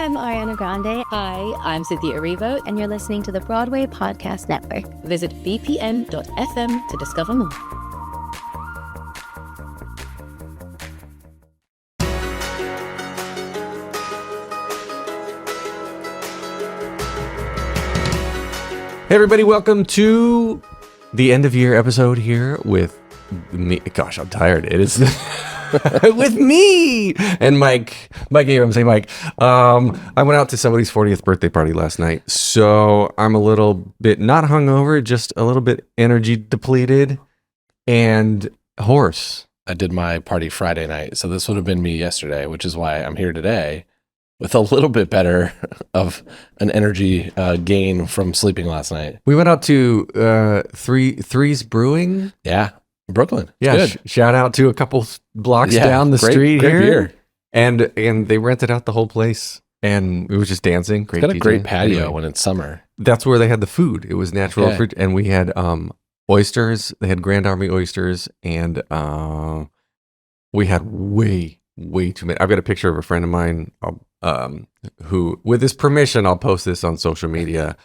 I'm Ariana Grande. Hi, I'm Cynthia Erivo, And you're listening to the Broadway Podcast Network. Visit bpn.fm to discover more. Hey everybody, welcome to the end of year episode here with me. Gosh, I'm tired. It is with me and Mike Abrams. Hey Mike. I went out to somebody's 40th birthday party last night, so I'm a little bit not hungover, just a little bit energy depleted and hoarse. I did my party Friday night, so this would have been me yesterday, which is why I'm here today with a little bit better of an energy gain from sleeping last night. We went out to Three's Brewing. Yeah, Brooklyn. Yeah, shout out to a couple blocks down the street great here. Beer. And they rented out the whole place, and it was just dancing. Great, it's got a DJ. great patio Anyway, when it's summer. That's where they had the food. It was natural fruit, and we had oysters. They had Grand Army oysters, and we had way too many. I've got a picture of a friend of mine. Who, with his permission, I'll post this on social media,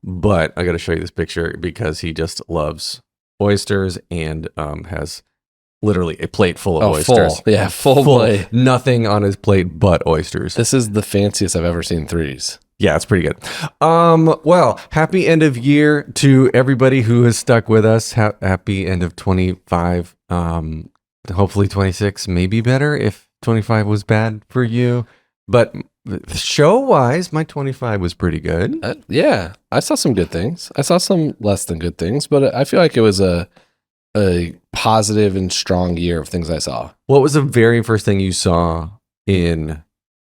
but I got to show you this picture because he just loves oysters and has literally a plate full of oysters. Full plate. Nothing on his plate but oysters. This is the fanciest I've ever seen threes. Yeah, it's pretty good. Well, happy end of year to everybody who has stuck with us. Happy end of 25. Hopefully 26 may be better if 25 was bad for you. But show-wise, my 25 was pretty good. Yeah, I saw some good things. I saw some less than good things, but I feel like it was a positive and strong year of things I saw. What was the very first thing you saw in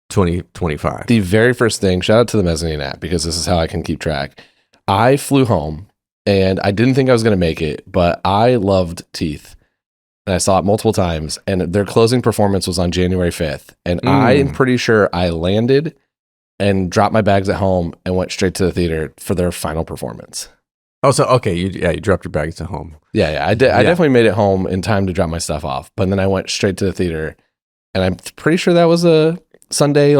2025? The very first thing, shout out to the Mezzanine app, because this is how I can keep track. I flew home, and I didn't think I was going to make it, but I loved Teeth. And I saw it multiple times, and their closing performance was on January 5th. And I'm pretty sure I landed and dropped my bags at home and went straight to the theater for their final performance. Oh, so, okay. You dropped your bags at home. Yeah. I definitely made it home in time to drop my stuff off. But then I went straight to the theater, and I'm pretty sure that was a Sunday,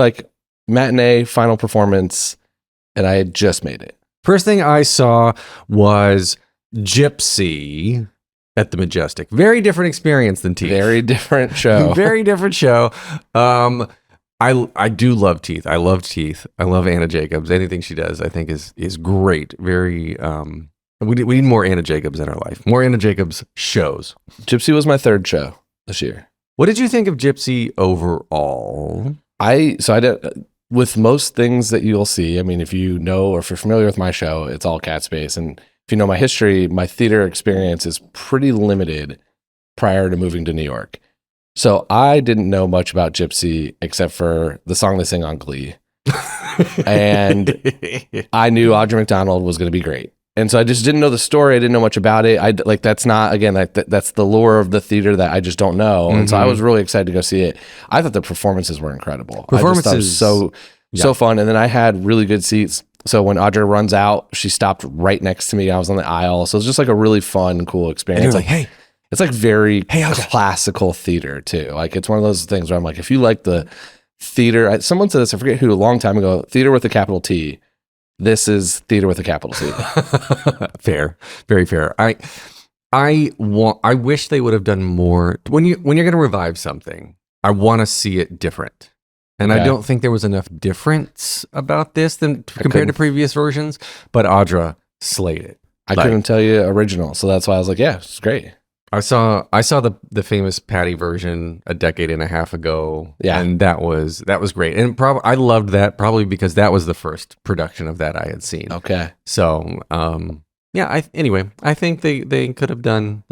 matinee final performance, and I had just made it. First thing I saw was Gypsy at the Majestic. Very different experience than Teeth. Very different show. Very different show. I do love Teeth. I love Teeth. I love Anna Jacobs. Anything she does, I think is great. Very. We need more Anna Jacobs in our life. More Anna Jacobs shows. Gypsy was my third show this year. What did you think of Gypsy overall? I did. With most things that you'll see, I mean, if you know or if you're familiar with my show, it's all cat space. And if you know my history, my theater experience is pretty limited prior to moving to New York. So I didn't know much about Gypsy except for the song they sing on Glee. And I knew Audra McDonald was going to be great. And so I just didn't know the story. I didn't know much about it. That's not, again, that's the lore of the theater that I just don't know. And so I was really excited to go see it. I thought the performances were incredible. I just thought it was so fun. And then I had really good seats. So when Audra runs out, she stopped right next to me. I was on the aisle. So it's just like a really fun, cool experience. Like, hey. It's like very classical theater too. Like it's one of those things where I'm like, if you like the theater, someone said this, I forget who, a long time ago, theater with a capital T. This is theater with a capital T. Fair. Very fair. I wish they would have done more. When you're going to revive something, I want to see it different. And I don't think there was enough difference about this compared to previous versions, but Audra slayed it. I couldn't tell you original, so that's why I was like, yeah, it's great. I saw the famous Patty version a decade and a half ago, and that was great. And I loved that probably because that was the first production of that I had seen. Okay. So, anyway, I think they could have done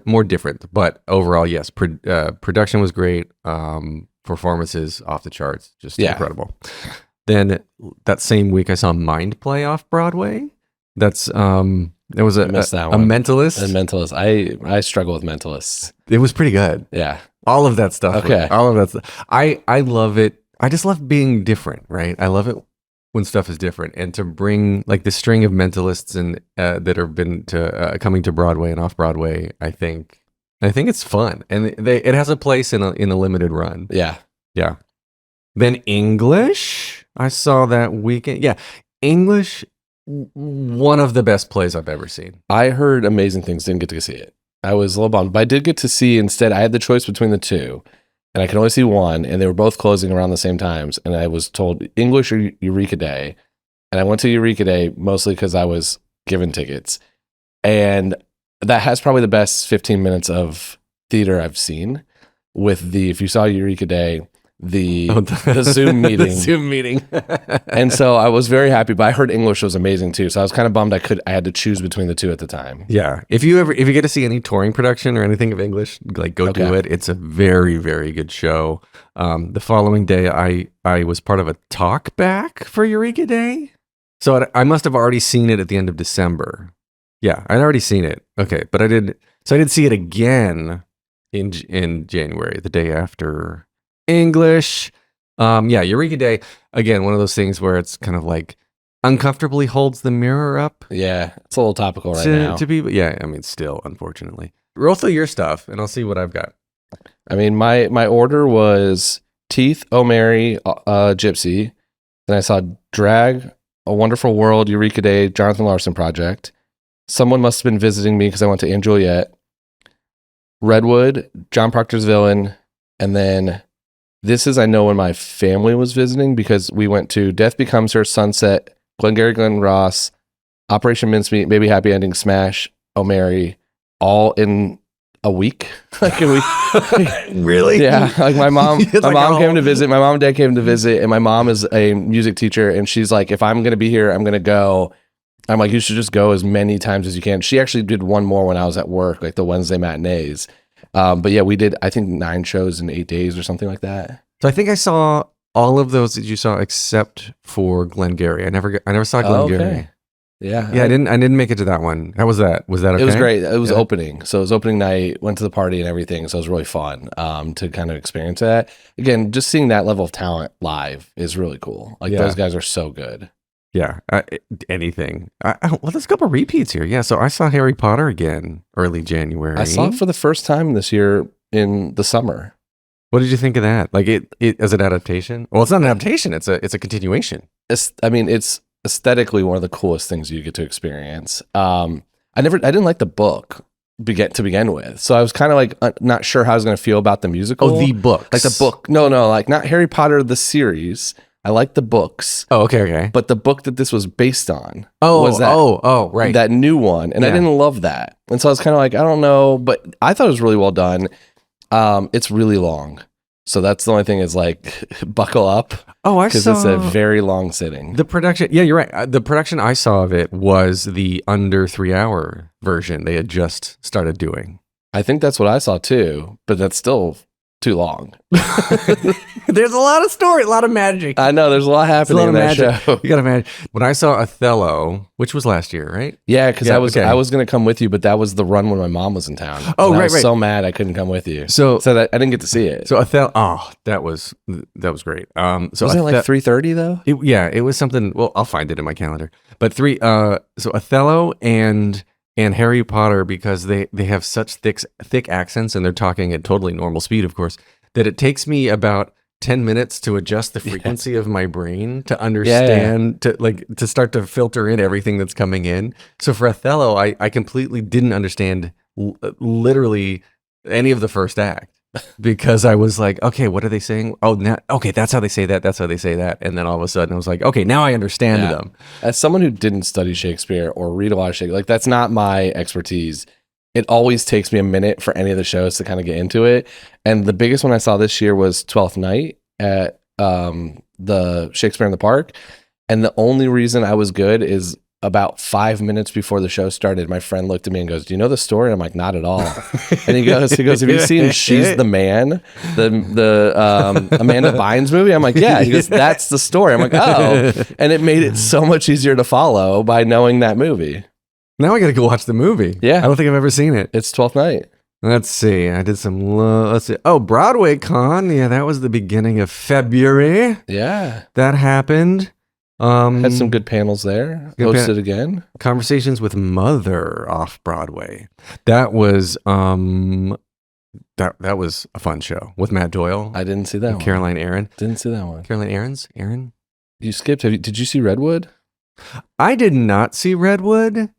more different, but overall, yes, production was great. Performances off the charts, just incredible. Then that same week I saw Mind Play off Broadway. There was a Mentalist. A Mentalist. I struggle with Mentalists. It was pretty good. Yeah. All of that stuff. Okay. All of that stuff. I love it. I just love being different, right? I love it when stuff is different, and to bring like the string of Mentalists and that have been coming to Broadway and off Broadway. I think it's fun, and it has a place in a limited run. Yeah. Yeah. Then English I saw that weekend. Yeah. English, one of the best plays I've ever seen. I heard amazing things, didn't get to see it. I was a little bummed, but I did get to see instead. I had the choice between the two, and I could only see one, and they were both closing around the same times. And I was told English or Eureka Day. And I went to Eureka Day mostly because I was given tickets. And that has probably the best 15 minutes of theater I've seen with if you saw Eureka Day, the Zoom meeting. The Zoom meeting. And so I was very happy, but I heard English was amazing too. So I was kind of bummed I had to choose between the two at the time. Yeah. If you get to see any touring production or anything of English, like go do it. It's a very, very good show. The following day, I was part of a talk back for Eureka Day. So I must have already seen it at the end of December. Yeah, I'd already seen it. Okay. But I did see it again in January, the day after English. Eureka Day, again, one of those things where it's kind of like uncomfortably holds the mirror up. Yeah, it's a little topical now. To people, yeah, I mean, still, unfortunately. Roll through your stuff, and I'll see what I've got. I mean, my order was Teeth, Oh Mary, Gypsy. Then I saw Drag, A Wonderful World, Eureka Day, Jonathan Larson Project. Someone Must Have Been Visiting Me because I went to Anne Juliet. Redwood, John Proctor's Villain, and then this is, I know, when my family was visiting because we went to Death Becomes Her, Sunset, Glengarry Glen Ross, Operation Mincemeat, Baby Happy Ending, Smash, Oh Mary, all in a week. Like a week. Really? Yeah. Like my mom came to visit. My mom and dad came to Mm-hmm. visit, and my mom is a music teacher, and she's like, if I'm going to be here, I'm going to go. I'm like, you should just go as many times as you can. She actually did one more when I was at work, like the Wednesday matinees. But yeah, we did, I think 9 shows in 8 days or something like that. So I think I saw all of those that you saw except for Glengarry. I never saw Glengarry. Okay. Yeah. Yeah, I didn't make it to that one. How was that? Was that okay? It was great. It was opening. So it was opening night, went to the party and everything. So it was really fun to kind of experience that. Again, just seeing that level of talent live is really cool. Like those guys are so good. Yeah, anything. Well, there's a couple repeats here. Yeah, so I saw Harry Potter again early January. I saw it for the first time this year in the summer. What did you think of that? Like it as an adaptation? Well, it's not an adaptation. It's a continuation. It's aesthetically one of the coolest things you get to experience. I didn't like the book to begin with, so I was kind of like not sure how I was going to feel about the musical. Oh, the books, like the book. No, like not Harry Potter the series. I like the books. Oh, okay. But the book that this was based on was that, right. That new one. And I didn't love that. And so I was kind of like, I don't know, but I thought it was really well done. It's really long. So that's the only thing is like, buckle up. Oh, because it's a very long sitting. The production, yeah, you're right. The production I saw of it was the under 3-hour version they had just started doing. I think that's what I saw too, but that's still too long. There's a lot of story, a lot of magic. I know there's a lot happening in that show. You gotta imagine. When I saw Othello, which was last year, right? Yeah, because I was going to come with you, but that was the run when my mom was in town. Oh, right, I was so mad I couldn't come with you. So that I didn't get to see it. So Othello, that was great. So wasn't it like 3:30 though? It was something. Well, I'll find it in my calendar. But so Othello and Harry Potter, because they have such thick accents and they're talking at totally normal speed, of course, that it takes me about 10 minutes to adjust the frequency of my brain to understand, to start to filter in everything that's coming in. So for Othello, I completely didn't understand literally any of the first act because I was like, okay, what are they saying? Oh, okay, that's how they say that. That's how they say that. And then all of a sudden I was like, okay, now I understand them. As someone who didn't study Shakespeare or read a lot of Shakespeare, like that's not my expertise. It always takes me a minute for any of the shows to kind of get into it. And the biggest one I saw this year was 12th Night at the Shakespeare in the Park. And the only reason I was good is about 5 minutes before the show started, my friend looked at me and goes, "Do you know the story?" And I'm like, "Not at all." And he goes, "Have you seen She's the Man, the Amanda Bynes movie?" I'm like, "Yeah." He goes, "That's the story." I'm like, "Oh." And it made it so much easier to follow by knowing that movie. Now I got to go watch the movie. Yeah. I don't think I've ever seen it. It's 12th Night. Let's see. I did some, let's see. Oh, Broadway Con. Yeah, that was the beginning of February. Yeah. That happened. Had some good panels there. Hosted again. Conversations with Mother off Broadway. That was that was a fun show with Matt Doyle. I didn't see that one. Caroline Aaron. Didn't see that one. Caroline Aaron? You skipped. Did you see Redwood? I did not see Redwood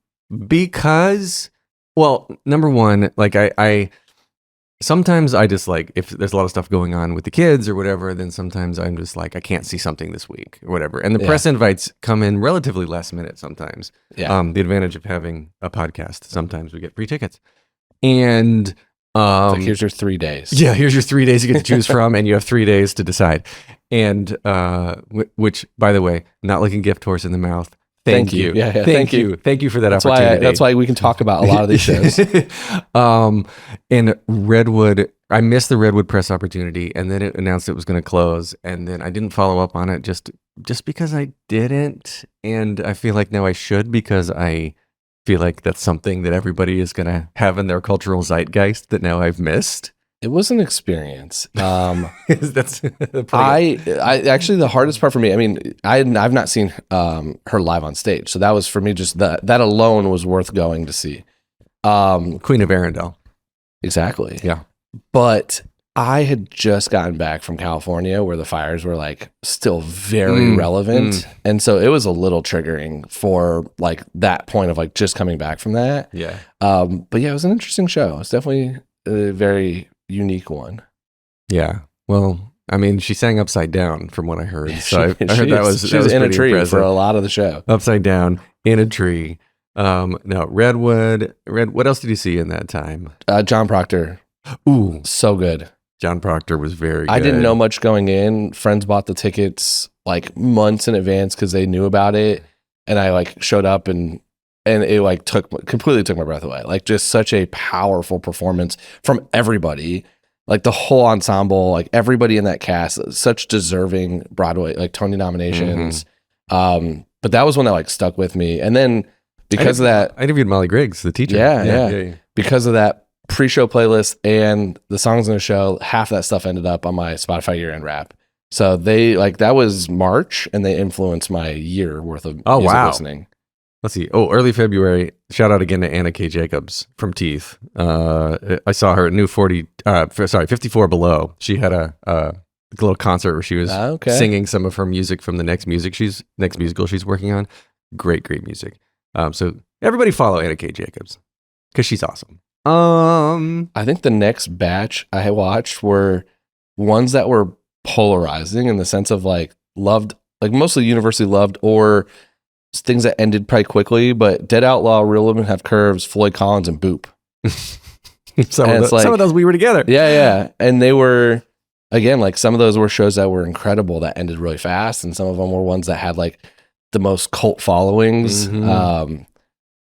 because, well, number one, like I sometimes I just like, if there's a lot of stuff going on with the kids or whatever, then sometimes I'm just like, I can't see something this week or whatever. And the press invites come in relatively last minute sometimes. Yeah. The advantage of having a podcast, sometimes we get free tickets. And like, here's your 3 days. Yeah, here's your 3 days you get to choose from, and you have 3 days to decide. And which, by the way, not like a gift horse in the mouth. Thank you. Yeah, thank you. Thank you for that opportunity. That's why we can talk about a lot of these shows. And Redwood, I missed the Redwood press opportunity, and then it announced it was going to close, and then I didn't follow up on it just because I didn't, and I feel like now I should, because I feel like that's something that everybody is going to have in their cultural zeitgeist that now I've missed. It was an experience. That's I actually, the hardest part for me, I mean, I've not seen her live on stage, so that was for me, just that alone was worth going to see. Queen of Arundel. Exactly. Yeah. But I had just gotten back from California, where the fires were like still very relevant. And so it was a little triggering for like that point of like just coming back from that. Yeah. But yeah, it was an interesting show. It was definitely a very unique one. Yeah. Well, I mean, she sang Upside Down from what I heard. So I heard she was in a tree impressive. for a lot of the show. Upside Down in a tree. No, Redwood. What else did you see in that time? John Proctor. Ooh, so good. John Proctor was very good. I didn't know much going in. Friends bought the tickets like months in advance because they knew about it. And I like showed up and it like completely took my breath away. Like, just such a powerful performance from everybody. Like the whole ensemble, like everybody in that cast, such deserving Broadway, like Tony nominations. But that was one that like stuck with me. And then because of that, I interviewed Molly Griggs, the teacher. Yeah. Because of that pre-show playlist and the songs in the show, half that stuff ended up on my Spotify year-end wrap. So they like, that was March, and they influenced my year worth of music listening. Let's see. Oh, early February. Shout out again to Anna K. Jacobs from Teeth. I saw her at New 54 Below. She had a little concert where she was singing some of her music from the next musical she's working on. Great music. So everybody follow Anna K. Jacobs because she's awesome. I think the next batch I watched were ones that were polarizing in the sense of like loved, like mostly universally loved, or things that ended pretty quickly, but Dead Outlaw, Real Women Have Curves, Floyd Collins, and Boop. Some of those we were together. Yeah. And they were, again, like some of those were shows that were incredible that ended really fast, and some of them were ones that had like the most cult followings.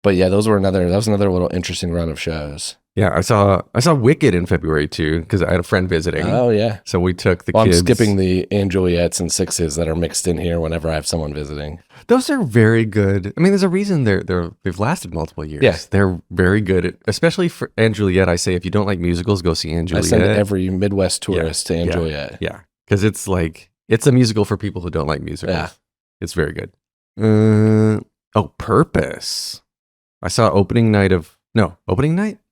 But yeah, that was another little interesting run of shows. Yeah, I saw Wicked in February too, because I had a friend visiting. Oh yeah. So we took the kids. I'm skipping the and Juliettes and Sixes that are mixed in here whenever I have someone visiting. Those are very good. I mean, there's a reason they've lasted multiple years. Yeah. They're very good, especially for Anne Juliet. I say if you don't like musicals, go see Anne Juliet. I send every Midwest tourist to Anne Juliet. Yeah, because it's a musical for people who don't like musicals. Yeah. It's very good. Purpose. I saw opening night?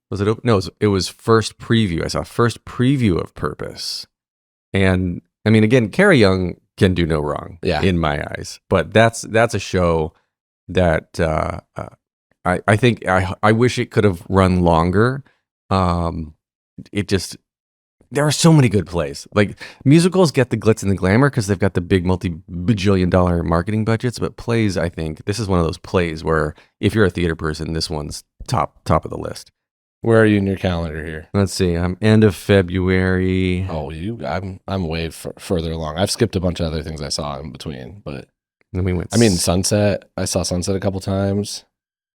Was it? No, it was first preview. I saw first preview of Purpose. And I mean, again, Carrie Young can do no wrong in my eyes. But that's a show that I think I wish it could have run longer. There are so many good plays. Like, musicals get the glitz and the glamour because they've got the big multi-bajillion-dollar marketing budgets. But plays, I think this is one of those plays where if you're a theater person, this one's top of the list. Where are you in your calendar here? Let's see. I'm end of February. Oh, I'm way further along. I've skipped a bunch of other things I saw in between, but Sunset. I saw Sunset a couple times.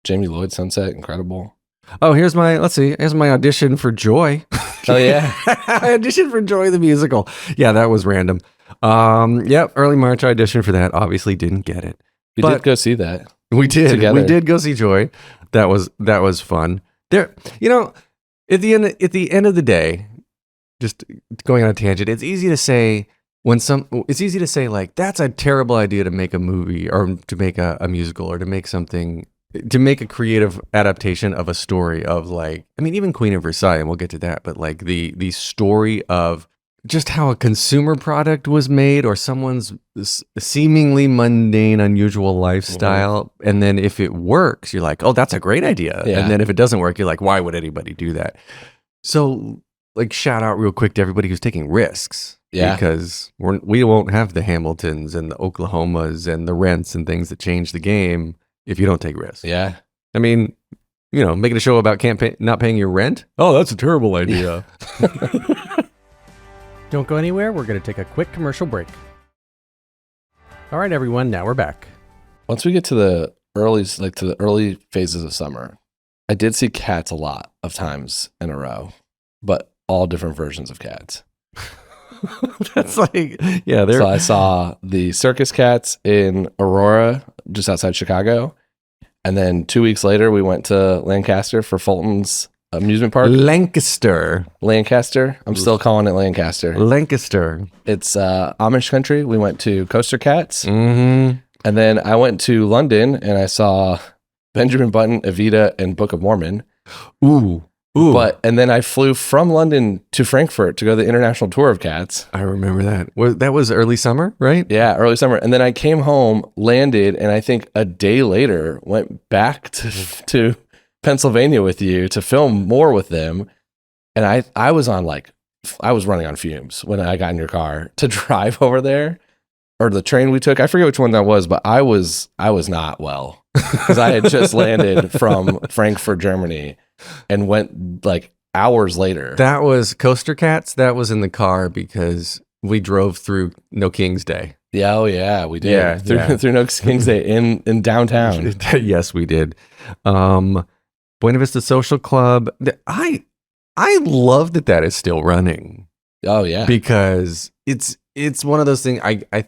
Jamie Lloyd Sunset, incredible. Oh, here's my audition for Joy. Oh yeah. I auditioned for Joy the musical. Yeah, that was random. Early March I auditioned for that. Obviously didn't get it. We did go see that. We did. Together. We did go see Joy. That was fun. There, at the end of the day, just going on a tangent, it's easy to say like that's a terrible idea to make a movie or to make a musical or to make a creative adaptation of a story of, like, I mean, even Queen of Versailles, and we'll get to that, but like the story of just how a consumer product was made or someone's seemingly mundane, unusual lifestyle. Mm-hmm. And then if it works, you're like, oh, that's a great idea. Yeah. And then if it doesn't work, you're like, why would anybody do that? So like shout out real quick to everybody who's taking risks. Yeah. Because we won't have the Hamiltons and the Oklahomas and the rents and things that change the game if you don't take risks. Yeah. I mean, making a show about not paying your rent? Oh, that's a terrible idea. Don't go anywhere. We're going to take a quick commercial break. All right, everyone. Now we're back. Once we get to the early phases of summer, I did see cats a lot of times in a row, but all different versions of cats. That's like, yeah. So I saw the circus cats in Aurora, just outside Chicago. And then 2 weeks later, we went to Lancaster for Fulton's amusement park. Lancaster. I'm still calling it Lancaster. Lancaster. It's Amish country. We went to Coaster Cats. Mm-hmm. And then I went to London and I saw Benjamin Button, Evita, and Book of Mormon. Ooh. And then I flew from London to Frankfurt to go to the international tour of cats. I remember that. That was early summer, right? Yeah, early summer. And then I came home, landed, and I think a day later went back to Pennsylvania with you to film more with them. And I was running on fumes when I got in your car to drive over there, or the train we took. I forget which one that was, but I was not well because I had just landed from Frankfurt, Germany. And went like hours later. That was Coaster Cats. That was in the car because we drove through No King's Day. Yeah, oh yeah, we did. Yeah, through No King's Day in downtown. Yes, we did. Buena Vista Social Club. I love that is still running. Oh yeah, because it's one of those things. I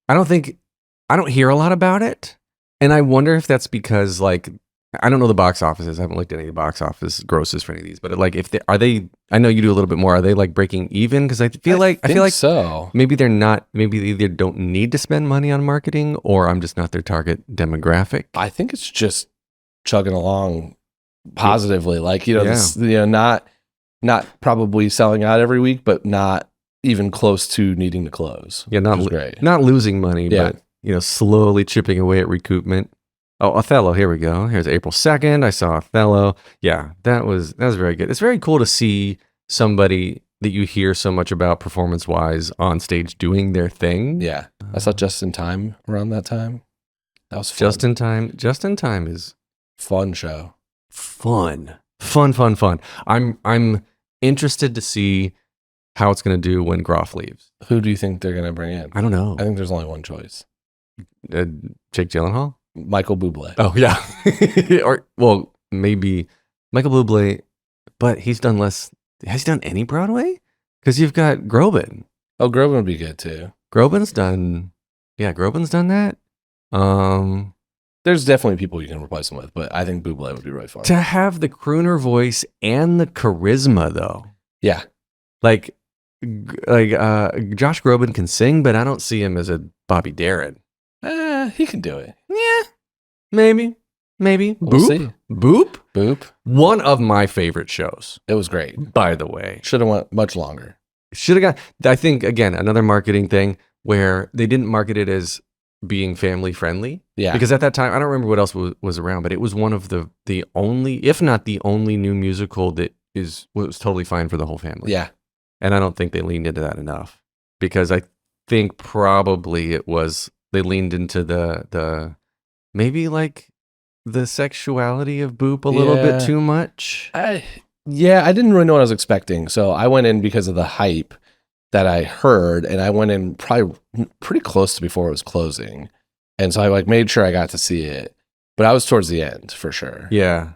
don't hear a lot about it, and I wonder if that's because like. I don't know the box offices. I haven't looked at any box office grosses for any of these, but like I know you do a little bit more. Are they like breaking even? Because I feel like so. Maybe they're not. Maybe they either don't need to spend money on marketing, or I'm just not their target demographic. I think it's just chugging along positively. Like not probably selling out every week, but not even close to needing to close. Yeah, not losing money, but slowly chipping away at recoupment. Oh, Othello, here we go. Here's April 2nd. I saw Othello. Yeah, that was very good. It's very cool to see somebody that you hear so much about performance-wise on stage doing their thing. Yeah. I saw Just in Time around that time. That was fun. Just in Time is fun show. Fun. I'm interested to see how it's going to do when Groff leaves. Who do you think they're going to bring in? I don't know. I think there's only one choice. Jake Gyllenhaal? Michael Bublé. Oh yeah, or maybe Michael Bublé, but he's done less. Has he done any Broadway? Because you've got Groban. Oh, Groban would be good too. Groban's done that. There's definitely people you can replace him with, but I think Bublé would be really fun. To have the crooner voice and the charisma, though. Yeah, like Josh Groban can sing, but I don't see him as a Bobby Darin. He can do it. Yeah, maybe. We'll see. Boop. One of my favorite shows. It was great. By the way. Should have went much longer. Should have got, I think, again, another marketing thing where they didn't market it as being family friendly. Yeah. Because at that time, I don't remember what else was around, but it was one of the only, if not the only new musical that was totally fine for the whole family. Yeah. And I don't think they leaned into that enough because I think probably they leaned into the maybe like the sexuality of Boop a little bit too much. I didn't really know what I was expecting. So I went in because of the hype that I heard, and I went in probably pretty close to before it was closing. And so I like made sure I got to see it, but I was towards the end for sure. Yeah.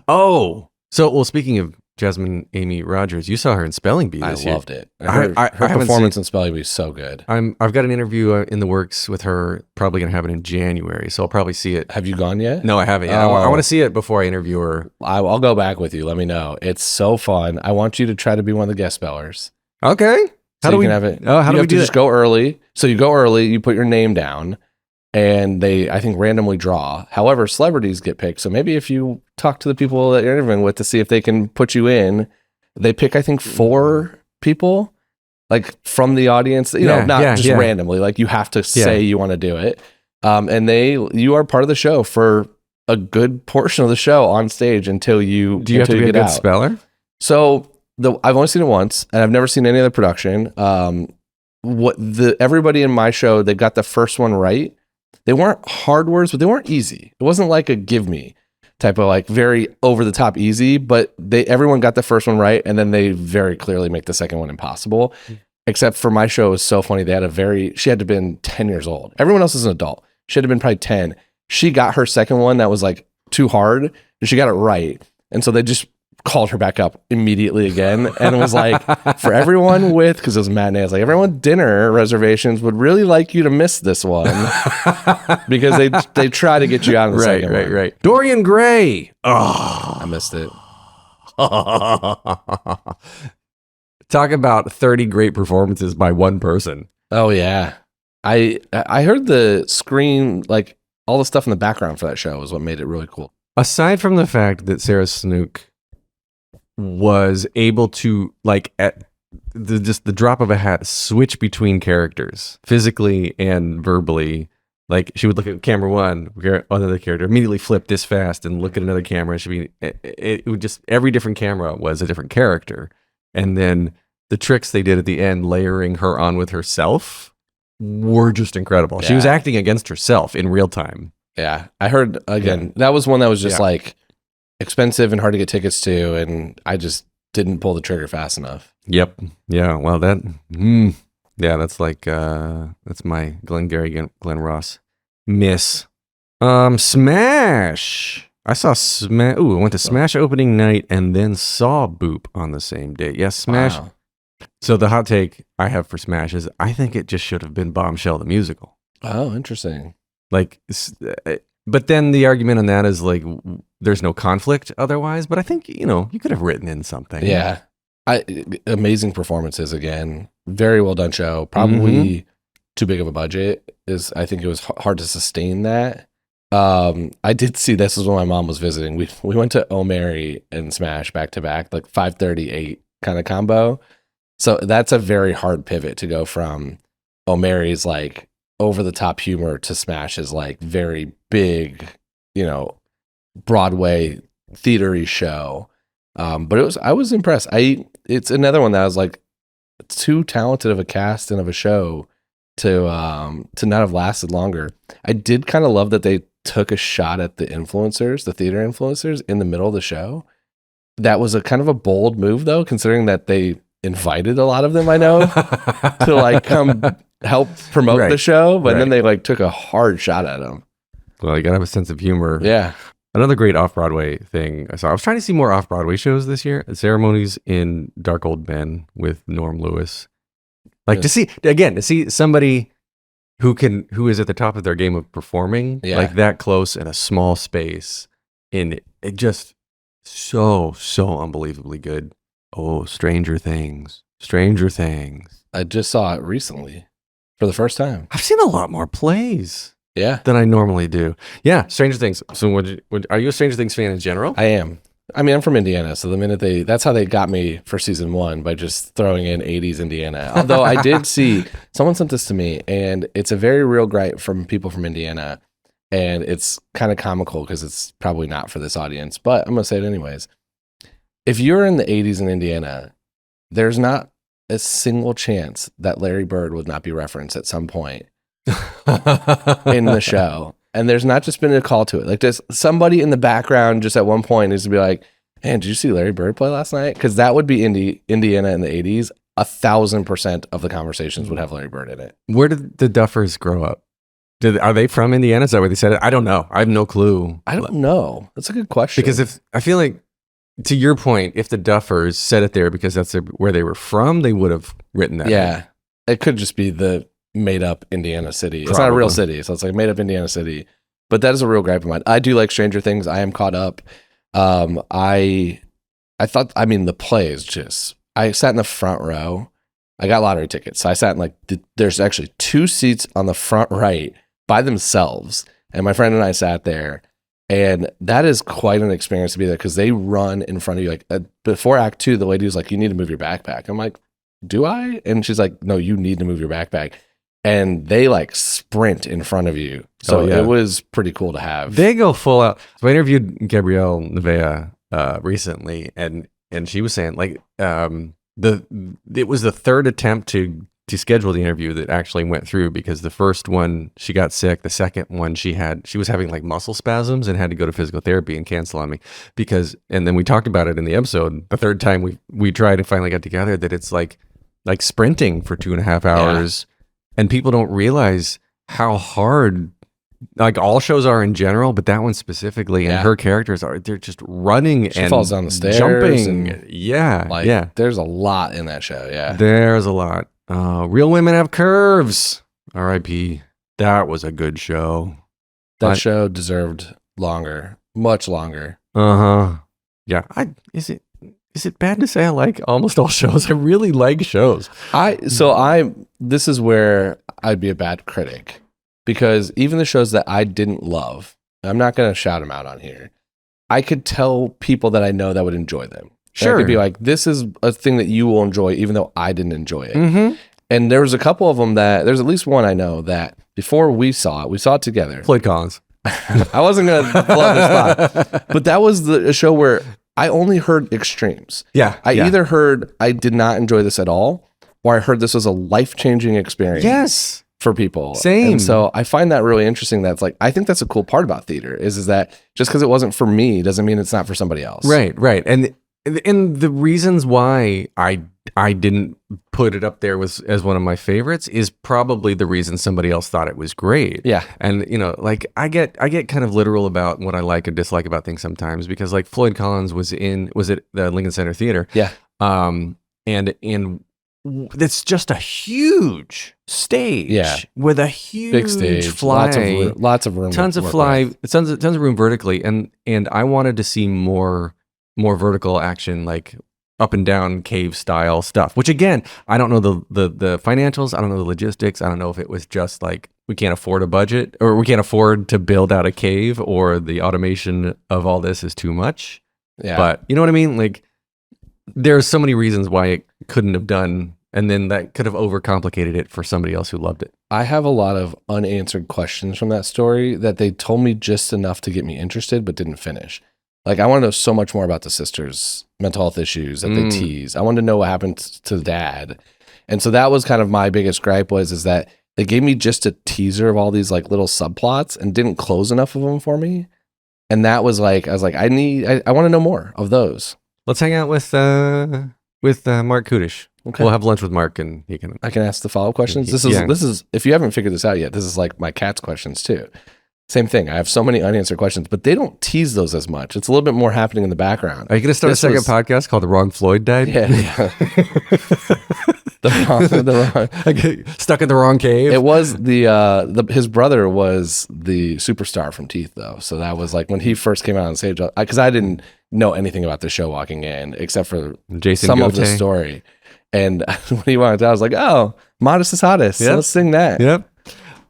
Oh, so speaking of Jasmine Amy Rogers, you saw her in Spelling Bee this year. I loved it. Her performance in Spelling Bee is so good. I've got an interview in the works with her, probably going to happen in January, so I'll probably see it. Have you gone yet? No, I haven't yet. I want to see it before I interview her. I'll go back with you. Let me know. It's so fun. I want you to try to be one of the guest spellers. Okay. How do we have it? Oh, how do we do just go early. So you go early, you put your name down, and they, I think, randomly draw. However, celebrities get picked. So maybe if you talk to the people that you're interviewing with to see if they can put you in, they pick, I think, 4 people. like from the audience, not just randomly. Like you have to say you want to do it. And you are part of the show for a good portion of the show on stage until you Do you have to be a good speller? So I've only seen it once, and I've never seen any other production. Everybody in my show, they got the first one right. They weren't hard words, but they weren't easy. It wasn't like a give me type of like very over the top easy, but everyone got the first one right, and then they very clearly make the second one impossible. Except for my show, it was so funny. She had to have been 10 years old. Everyone else is an adult. She had to have been probably 10. She got her second one that was like too hard, and she got it right. And so they just called her back up immediately again, and it was like, for everyone because it was matinee, I was like, everyone with dinner reservations would really like you to miss this one because they try to get you out of the second one. Right. Dorian Gray. Oh, I missed it. Talk about 30 great performances by one person. Oh yeah. I heard the screen, like all the stuff in the background for that show was what made it really cool. Aside from the fact that Sarah Snook was able to, like, at the drop of a hat, switch between characters physically and verbally. Like, she would look at camera one, another character, immediately flip this fast and look at another camera. It would just, every different camera was a different character. And then the tricks they did at the end, layering her on with herself, were just incredible. Yeah. She was acting against herself in real time. Yeah. I heard, again, that was one that was just like expensive and hard to get tickets to, and I just didn't pull the trigger fast enough. Yep. Yeah. Well, that's like, that's my Glengarry Glen Ross miss. Smash. I saw Smash. I went to Smash opening night and then saw Boop on the same day. Yes, Smash. Wow. So the hot take I have for Smash is I think it just should have been Bombshell the musical. Oh, interesting. Like, but then the argument on that is like, there's no conflict otherwise. But I think, you could have written in something. Yeah. Amazing performances again. Very well done show. Probably too big of a budget. I think it was hard to sustain that. I did see, this was when my mom was visiting. We went to O'Mary and Smash back to back, like 5:38 kind of combo. So that's a very hard pivot to go from O'Mary's like over the top humor to Smash's like very big, Broadway theatery show. But I was impressed. It's another one that I was like, too talented of a cast and of a show to not have lasted longer. I did kind of love that they took a shot at the influencers, the theater influencers, in the middle of the show. That was a kind of a bold move, though, considering that they invited a lot of them, I know, to like come help promote the show, but then they like took a hard shot at them. Well, you gotta have a sense of humor. Yeah. Another great off-Broadway thing I saw. I was trying to see more off-Broadway shows this year. Ceremonies in Dark Old Men with Norm Lewis. Like to see somebody who is at the top of their game of performing like that close in a small space, in it just so unbelievably good. Oh, Stranger Things. I just saw it recently for the first time. I've seen a lot more plays. Yeah. Than I normally do. Yeah, Stranger Things. So are you a Stranger Things fan in general? I am. I mean, I'm from Indiana, so the minute that's how they got me for season 1, by just throwing in 80s Indiana. Although I did see, someone sent this to me, and it's a very real gripe from people from Indiana, and it's kind of comical because it's probably not for this audience, but I'm going to say it anyways. If you're in the 80s in Indiana, there's not a single chance that Larry Bird would not be referenced at some point in the show. And there's not just been a call to it. Like, there's somebody in the background just at one point needs to be like, man, did you see Larry Bird play last night? Because that would be Indiana in the 80s. 1,000% of the conversations would have Larry Bird in it. Where did the Duffers grow up? Are they from Indiana? Is that where they said it? I don't know. I have no clue. I don't know. That's a good question. Because I feel like, to your point, if the Duffers said it there because that's where they were from, they would have written that. Yeah. It could just be the made up Indiana city. It's not a real city, so it's like made up Indiana city. But that is a real gripe of mine. I do like Stranger Things. I am caught up. I thought, the play is just, I sat in the front row. I got lottery tickets. So I sat in there's actually 2 seats on the front right by themselves. And my friend and I sat there. And that is quite an experience to be there because they run in front of you. Like before Act 2, the lady was like, you need to move your backpack. I'm like, do I? And she's like, no, you need to move your backpack. And they like sprint in front of you. So it was pretty cool to have. They go full out. So I interviewed Gabrielle Nevea recently, and she was saying like it was the third attempt to schedule the interview that actually went through, because the first one she got sick, the second one she was having like muscle spasms and had to go to physical therapy and cancel on me and then we talked about it in the episode. The third time we tried and finally got together, that it's like sprinting for 2.5 hours, and people don't realize how hard like all shows are in general, but that one specifically, and her characters they're just running she and falls down the stairs, jumping. There's a lot in that show. There's a lot. Real Women Have Curves. R.I.P. That was a good show. That show deserved longer, much longer. Yeah. Is it bad to say I like almost all shows? I really like shows. This is where I'd be a bad critic, because even the shows that I didn't love, I'm not going to shout them out on here, I could tell people that I know that would enjoy them. Sure. I could be like, this is a thing that you will enjoy, even though I didn't enjoy it. Mm-hmm. And there was a couple of them there's at least one I know that before we saw it together. Floyd Collins. I wasn't going to blow the spot. But that was a show where I only heard extremes. Yeah. I either heard I did not enjoy this at all, or I heard this was a life-changing experience. Yes. For people. Same. And so I find that really interesting. That's like, I think that's a cool part about theater is that just because it wasn't for me doesn't mean it's not for somebody else. Right. And the reasons why I didn't put it up there as one of my favorites is probably the reason somebody else thought it was great. Yeah. And like I get kind of literal about what I like and dislike about things sometimes, because like Floyd Collins was at the Lincoln Center Theater. Yeah. And it's just a huge stage with a huge big stage, fly, lots of room, tons of room vertically, and I wanted to see more vertical action, like up and down cave style stuff, which again, I don't know the financials, I don't know the logistics, I don't know if it was just like we can't afford a budget, or we can't afford to build out a cave, or the automation of all this is too much. Yeah. But you know what I mean? Like there's so many reasons why it couldn't have done, and then that could have overcomplicated it for somebody else who loved it. I have a lot of unanswered questions from that story that they told me just enough to get me interested, but didn't finish. Like, I want to know so much more about the sisters' mental health issues that they tease. I wanted to know what happened to the dad. And so that was kind of my biggest gripe is that they gave me just a teaser of all these like little subplots and didn't close enough of them for me. And that was like, I was like, I want to know more of those. Let's hang out with Mark Kudish. Okay. We'll have lunch with Mark, and I can ask the follow-up questions. This is if you haven't figured this out yet, this is like my cat's questions too. Same thing. I have so many unanswered questions, but they don't tease those as much. It's a little bit more happening in the background. Are you going to start a second podcast called The Wrong Floyd Died? Yeah. Stuck in the wrong cave. It was his brother was the superstar from Teeth, though. So that was like when he first came out on stage, because I didn't know anything about the show walking in except for Jason Gote. Of the story. And when he walked out, I was like, oh, Modest is Hottest. Yep. So let's sing that. Yep.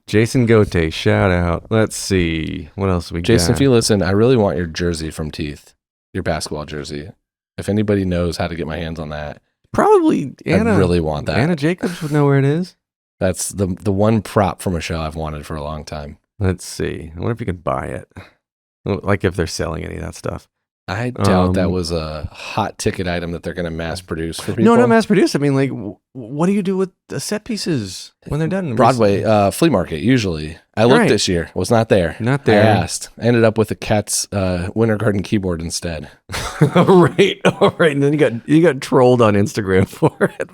Jason Gote, shout out. Let's see. What else we got? Jason, if you listen, I really want your jersey from Teeth, your basketball jersey. If anybody knows how to get my hands on that. Probably Anna. I really want that. Anna Jacobs would know where it is. That's the one prop from a show I've wanted for a long time. Let's see. I wonder if you could buy it. Like if they're selling any of that stuff. I doubt that was a hot ticket item that they're going to mass produce for people. No, not mass produce. I mean, like, what do you do with the set pieces when they're done? Broadway, flea market, usually. I looked this year. Was not there. Not there. I asked. I ended up with a Cat's Winter Garden keyboard instead. Right. All right. And then you got trolled on Instagram for it.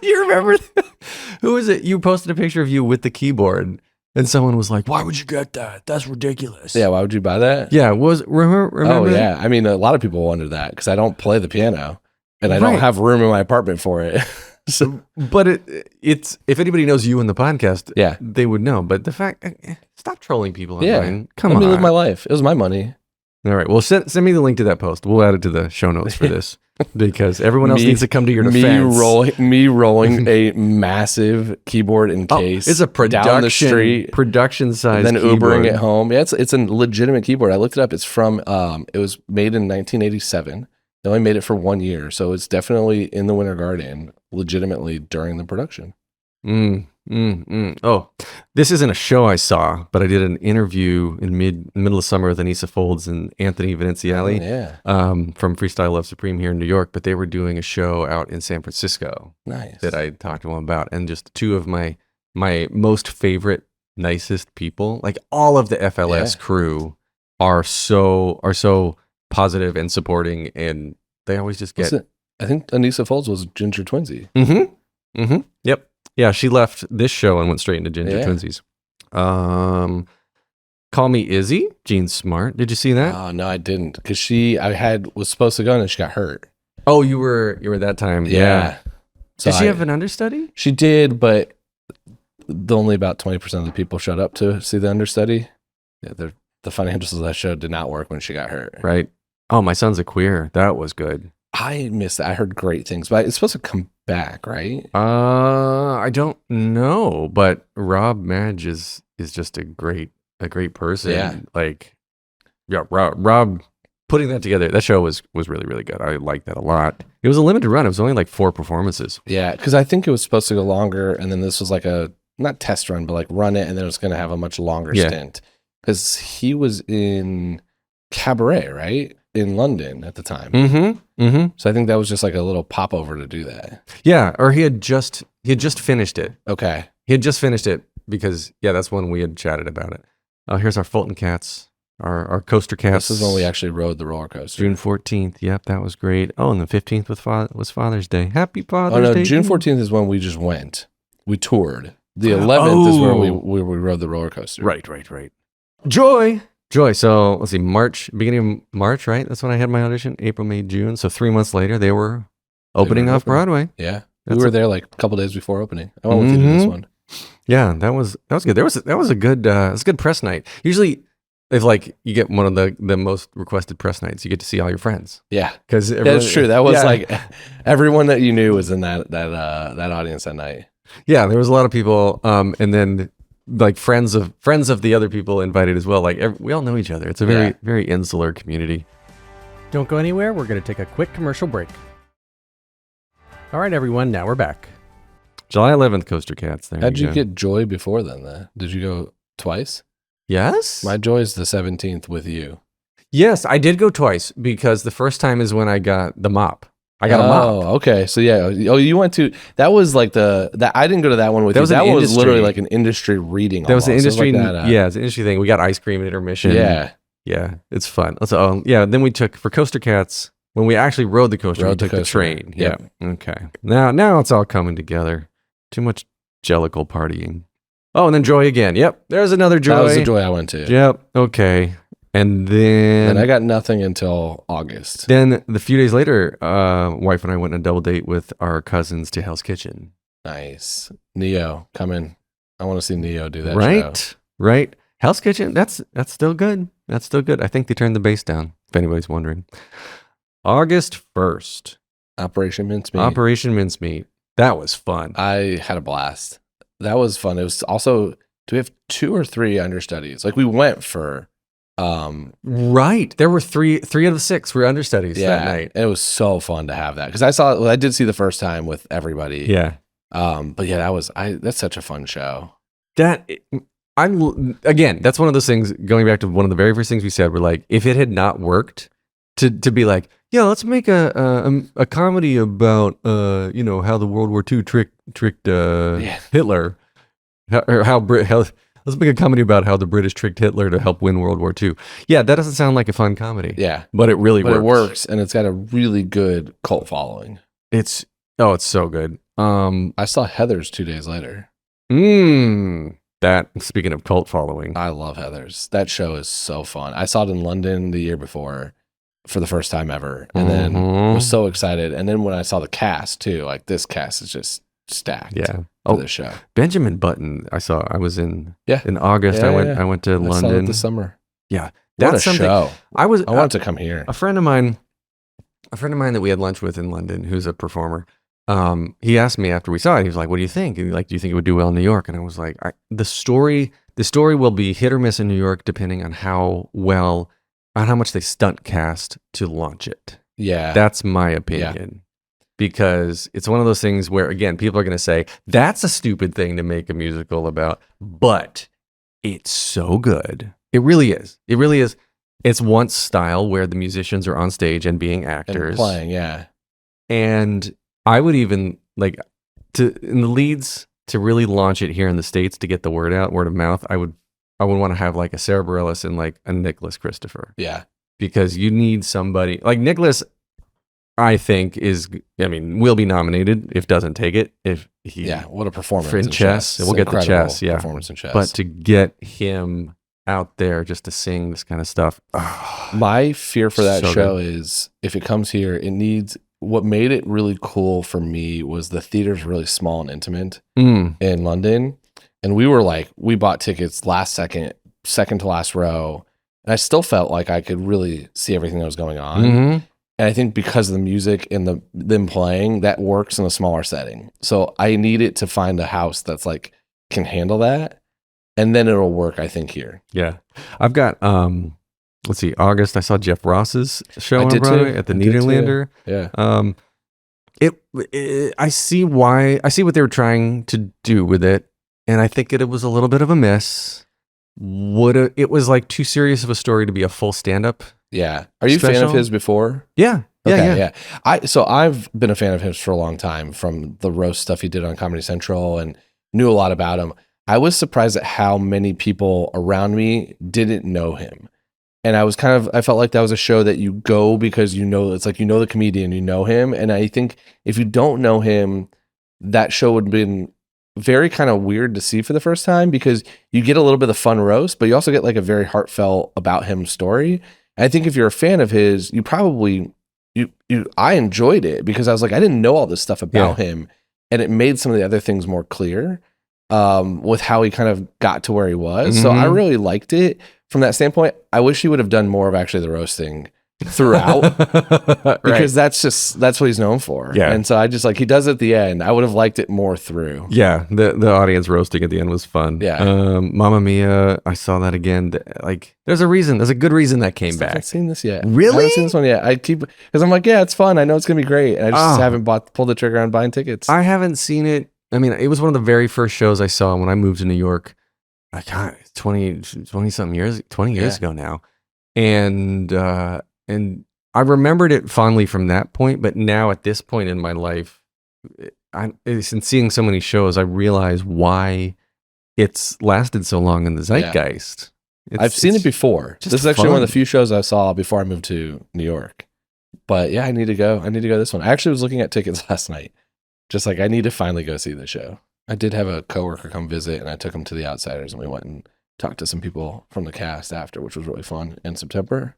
You remember that? Who was it? You posted a picture of you with the keyboard. And someone was like, why would you get that? That's ridiculous. Yeah, why would you buy that? Yeah, remember? Oh, yeah. I mean, a lot of people wondered that because I don't play the piano and I don't have room in my apartment for it. So, but it's if anybody knows you in the podcast, they would know. But the fact, stop trolling people online. Come on. Let me live my life. It was my money. All right. Well, send me the link to that post. We'll add it to the show notes for this. Because everyone else needs to come to your defense. Me rolling a massive keyboard in case. It's a down the street, production size. And then keyboard. Ubering it home. Yeah, it's a legitimate keyboard. I looked it up. It's from it was made in 1987. They only made it for 1 year, so it's definitely in the Winter Garden, legitimately during the production. Oh, this isn't a show I saw, but I did an interview in middle of summer with Anissa Folds and Anthony Veneziali from Freestyle Love Supreme here in New York, but they were doing a show out in San Francisco. Nice. That I talked to them about, and just two of my most favorite, nicest people. Like all of the FLS crew are so positive and supporting, and they always just get. I think Anissa Folds was Ginger Twinsy. Yep. Yeah, she left this show and went straight into Ginger Twinsies. Call Me Izzy, Jean Smart. Did you see that? Oh, no, I didn't. Because was supposed to go and she got hurt. Oh, you were that time. Yeah. So did she have an understudy? She did, but only about 20% of the people showed up to see the understudy. Yeah, the financials of that show did not work when she got hurt. Right. Oh, My Son's a Queer. That was good. I missed that. I heard great things, but it's supposed to come back, right? I don't know, but Rob Madge is just a great person. Yeah. Like, yeah, Rob putting that together. That show was really, really good. I liked that a lot. It was a limited run. It was only like 4 performances. Yeah, because I think it was supposed to go longer, and then this was like a not test run, but like run it, and then it was going to have a much longer stint. Because he was in Cabaret, right? In London at the time. So I think that was just like a little popover to do that. Yeah, or he had just finished it. Okay. He had just finished it because that's when we had chatted about it. Here's our Fulton Cats, our coaster cats. This is when we actually rode the roller coaster. June 14th. Yep, that was great. Oh, and the 15th was Father's Day. Happy Father's Day. Oh no, June 14th is when we just went. We toured. The 11th is where we rode the roller coaster. Right. Joy. So let's see, beginning of March, right? That's when I had my audition. April, May, June. So 3 months later, they were opening off Broadway. Yeah, we were there like a couple days before opening. I went with you to this one. Yeah, that was good. That was a good press night. Usually, if like you get one of the most requested press nights, you get to see all your friends. Yeah, because that's true. That was like everyone that you knew was in that audience that night. Yeah, there was a lot of people, and then. Like friends of the other people invited as well. Like we all know each other. It's a very, very insular community. Don't go anywhere. We're going to take a quick commercial break. All right, everyone. Now we're back. July 11th, Coaster Cats. How'd you get Joy before then? Did you go twice? Yes. My Joy is the 17th with you. Yes, I did go twice because the first time is when I got the mop. I got a mop. Oh, okay. So yeah. Oh, you went to that was like that. I didn't go to that one with you. That was literally like an industry reading. That was an industry. Like it's an industry thing. We got ice cream at intermission. Yeah, it's fun. So then we took for Coaster Cats when we actually rode the coaster. We took the train. Yeah. Okay. Now it's all coming together. Too much Jellicle partying. Oh, and then Joy again. Yep. There's another Joy. That was the Joy I went to. Yep. Okay. And then I got nothing until August. Then the few days later, wife and I went on a double date with our cousins to Hell's Kitchen. Nice. Neo, come in. I want to see Neo do that show. Right. Hell's Kitchen, that's still good. That's still good. I think they turned the bass down, if anybody's wondering. August 1st. Operation Mincemeat. That was fun. I had a blast. That was fun. It was also, do we have 2 or 3 understudies? Like we went for... right. There were 3 out of the 6 were understudies that night. It was so fun to have that because I did see the first time with everybody. Yeah. But yeah, that's such a fun show. Again, that's one of those things, going back to one of the very first things we said, we're like, if it had not worked to be like, yeah, let's make a comedy about how the World War II tricked Hitler, let's make a comedy about how the British tricked Hitler to help win World War II. Yeah, that doesn't sound like a fun comedy. Yeah. But it really works. It works, and it's got a really good cult following. It's so good. I saw Heathers 2 days later. That, speaking of cult following. I love Heathers. That show is so fun. I saw it in London the year before for the first time ever, and then was so excited. And then when I saw the cast, too, like this cast is just stacked. Yeah. For the show. Benjamin Button, I was in August. I went to London. I saw it this summer. Yeah. That's something. Show. I wanted to come here. A friend of mine that we had lunch with in London, who's a performer, he asked me after we saw it, he was like, what do you think? And like, do you think it would do well in New York? And I was like, the story will be hit or miss in New York depending on how much they stunt cast to launch it. Yeah. That's my opinion. Because it's one of those things where, again, people are going to say, that's a stupid thing to make a musical about, but it's so good. It really is. It really is. It's once style where the musicians are on stage and being actors. And playing, yeah. And I would even, like, in the leads, to really launch it here in the States to get the word out, word of mouth, I would want to have, like, a Sarah Bareilles and, like, a Nicholas Christopher. Yeah. Because you need somebody, like Nicholas, I think will be nominated if doesn't take it. If he, what a performance in chess. We'll get the chess, performance in chess. But to get him out there just to sing this kind of stuff. My fear for that so show good. is if it comes here, it needs, what made it really cool for me was the theater's really small and intimate in London. And we bought tickets last second to last row. And I still felt like I could really see everything that was going on. Mm-hmm. And I think because of the music and them playing, that works in a smaller setting. So I needed to find a house that's like can handle that, and then it'll work. I think here. Yeah, I've got let's see, August. I saw Jeff Ross's show on Broadway at the Nederlander. Yeah. I see what they were trying to do with it, and I think it was a little bit of a miss. It was like too serious of a story to be a full stand-up. Yeah. Are you a fan of his before? Yeah. Yeah. I've been a fan of his for a long time from the roast stuff he did on Comedy Central and knew a lot about him. I was surprised at how many people around me didn't know him. And I felt like that was a show that you go because it's like, the comedian, you know him. And I think if you don't know him, that show would have been very kind of weird to see for the first time because you get a little bit of fun roast, but you also get like a very heartfelt about him story. I think if you're a fan of his, you probably, I enjoyed it because I was like, I didn't know all this stuff about him. And it made some of the other things more clear with how he kind of got to where he was. Mm-hmm. So I really liked it from that standpoint. I wish he would have done more of actually the roasting throughout because that's what he's known for. Yeah. And so I just like, he does it at the end. I would have liked it more through. Yeah. The audience roasting at the end was fun. Yeah. Mamma Mia, I saw that again. Like there's a good reason that came back. I haven't seen this yet. Really? I haven't seen this one yet. Because I'm like, yeah, it's fun. I know it's going to be great. And I just haven't pulled the trigger on buying tickets. I haven't seen it. I mean, it was one of the very first shows I saw when I moved to New York. 20 something years, 20 years ago now. And I remembered it fondly from that point, but now at this point in my life, in seeing so many shows, I realize why it's lasted so long in the zeitgeist. Yeah. I've seen it before. This is actually one of the few shows I saw before I moved to New York. But yeah, I need to go this one. I actually was looking at tickets last night. Just like, I need to finally go see the show. I did have a coworker come visit, and I took him to The Outsiders, and we went and talked to some people from the cast after, which was really fun in September.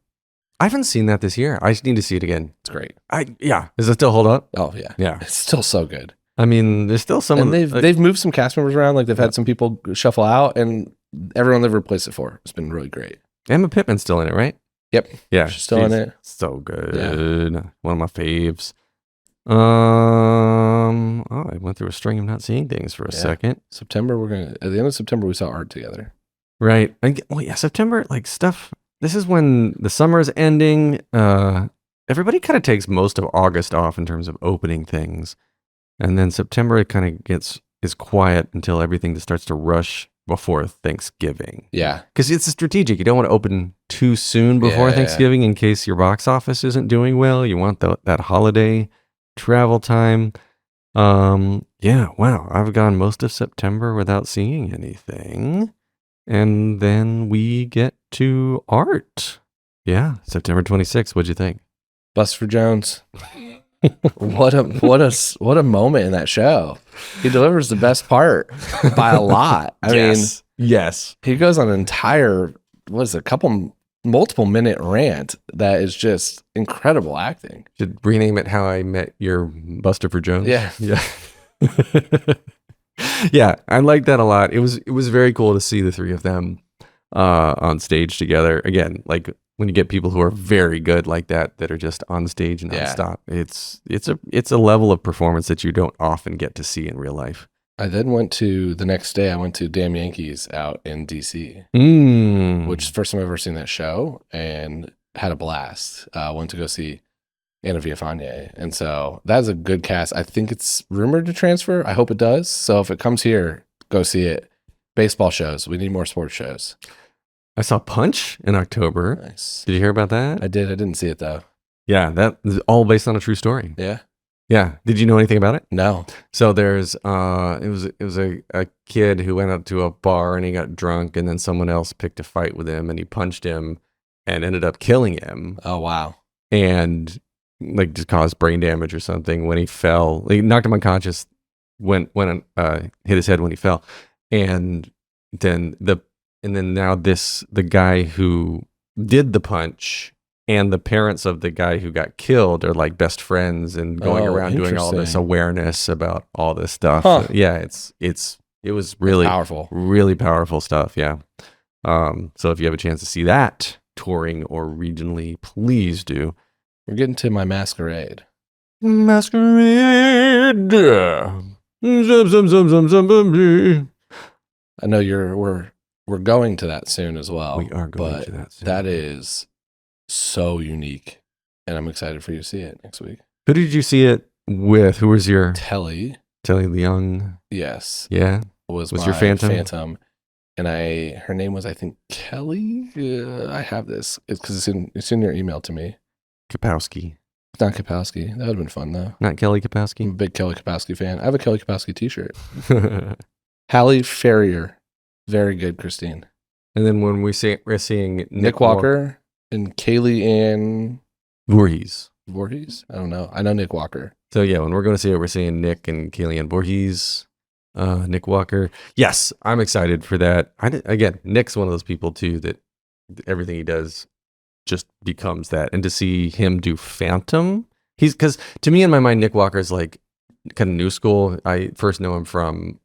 I haven't seen that this year. I just need to see it again. It's great. Does it still hold up? Oh yeah. Yeah. It's still so good. I mean, there's still some. And they've moved some cast members around. Like they've had some people shuffle out, and everyone they've replaced it for. It's been really great. Emma Pittman's still in it, right? Yep. Yeah. She's still in it. So good. Yeah. One of my faves. I went through a string of not seeing things for a second. September, at the end of September, we saw Art together. Right. September, like stuff. This is when the summer is ending. Everybody kind of takes most of August off in terms of opening things. And then September, it kind of is quiet until everything just starts to rush before Thanksgiving. Yeah. Because it's strategic. You don't want to open too soon before Thanksgiving in case your box office isn't doing well. You want that holiday travel time. Wow. I've gone most of September without seeing anything. And then we get to Art. Yeah. September 26th. What'd you think? Buster Jones. What a moment in that show. He delivers the best part by a lot. I mean, yes. He goes on an entire, multiple minute rant that is just incredible acting. Should rename it How I Met Your Buster for Jones. Yeah. Yeah, I like that a lot. It was very cool to see the three of them on stage together. Again, like when you get people who are very good like that are just on stage nonstop. It's a level of performance that you don't often get to see in real life. I then the next day I went to Damn Yankees out in DC, which is the first time I've ever seen that show and had a blast. Went to go see Anna Viafane. And so that's a good cast. I think it's rumored to transfer. I hope it does. So if it comes here, go see it. Baseball shows. We need more sports shows. I saw Punch in October. Nice. Did you hear about that? I did. I didn't see it though. Yeah, that is all based on a true story. Yeah. Yeah. Did you know anything about it? No. So there's it was a kid who went up to a bar and he got drunk, and then someone else picked a fight with him and he punched him and ended up killing him. Oh wow. And like just caused brain damage or something when he fell. He knocked him unconscious when hit his head when he fell. And then now the guy who did the punch and the parents of the guy who got killed are like best friends and going around doing all this awareness about all this stuff. Huh. Yeah, it was really powerful. Really powerful stuff. Yeah. So if you have a chance to see that touring or regionally, please do. We're getting to my masquerade. Masquerade. I know we're going to that soon as well. We are going to that soon. That is so unique, and I'm excited for you to see it next week. Who did you see it with? Who was your Telly Leung? Yes. Yeah. Was your Phantom? Phantom. And her name was, I think, Kelly. I have this. It's because it's in your email to me. Kapowski. It's not Kapowski. That would have been fun though. Not Kelly I'm a Kapowski. big Kelly Kapowski fan. I have a Kelly Kapowski t-shirt. Halle Ferrier. Very good, Christine. And then when we're seeing Nick Walker and Kaylee Ann Voorhees. Voorhees? I don't know. I know Nick Walker. So yeah, when we're going to see it, we're seeing Nick and Kaylee Ann Voorhees. Nick Walker. Yes, I'm excited for that. Again, Nick's one of those people too that everything he does just becomes that. And to see him do Phantom, because to me in my mind, Nick Walker is like kind of new school. I first know him from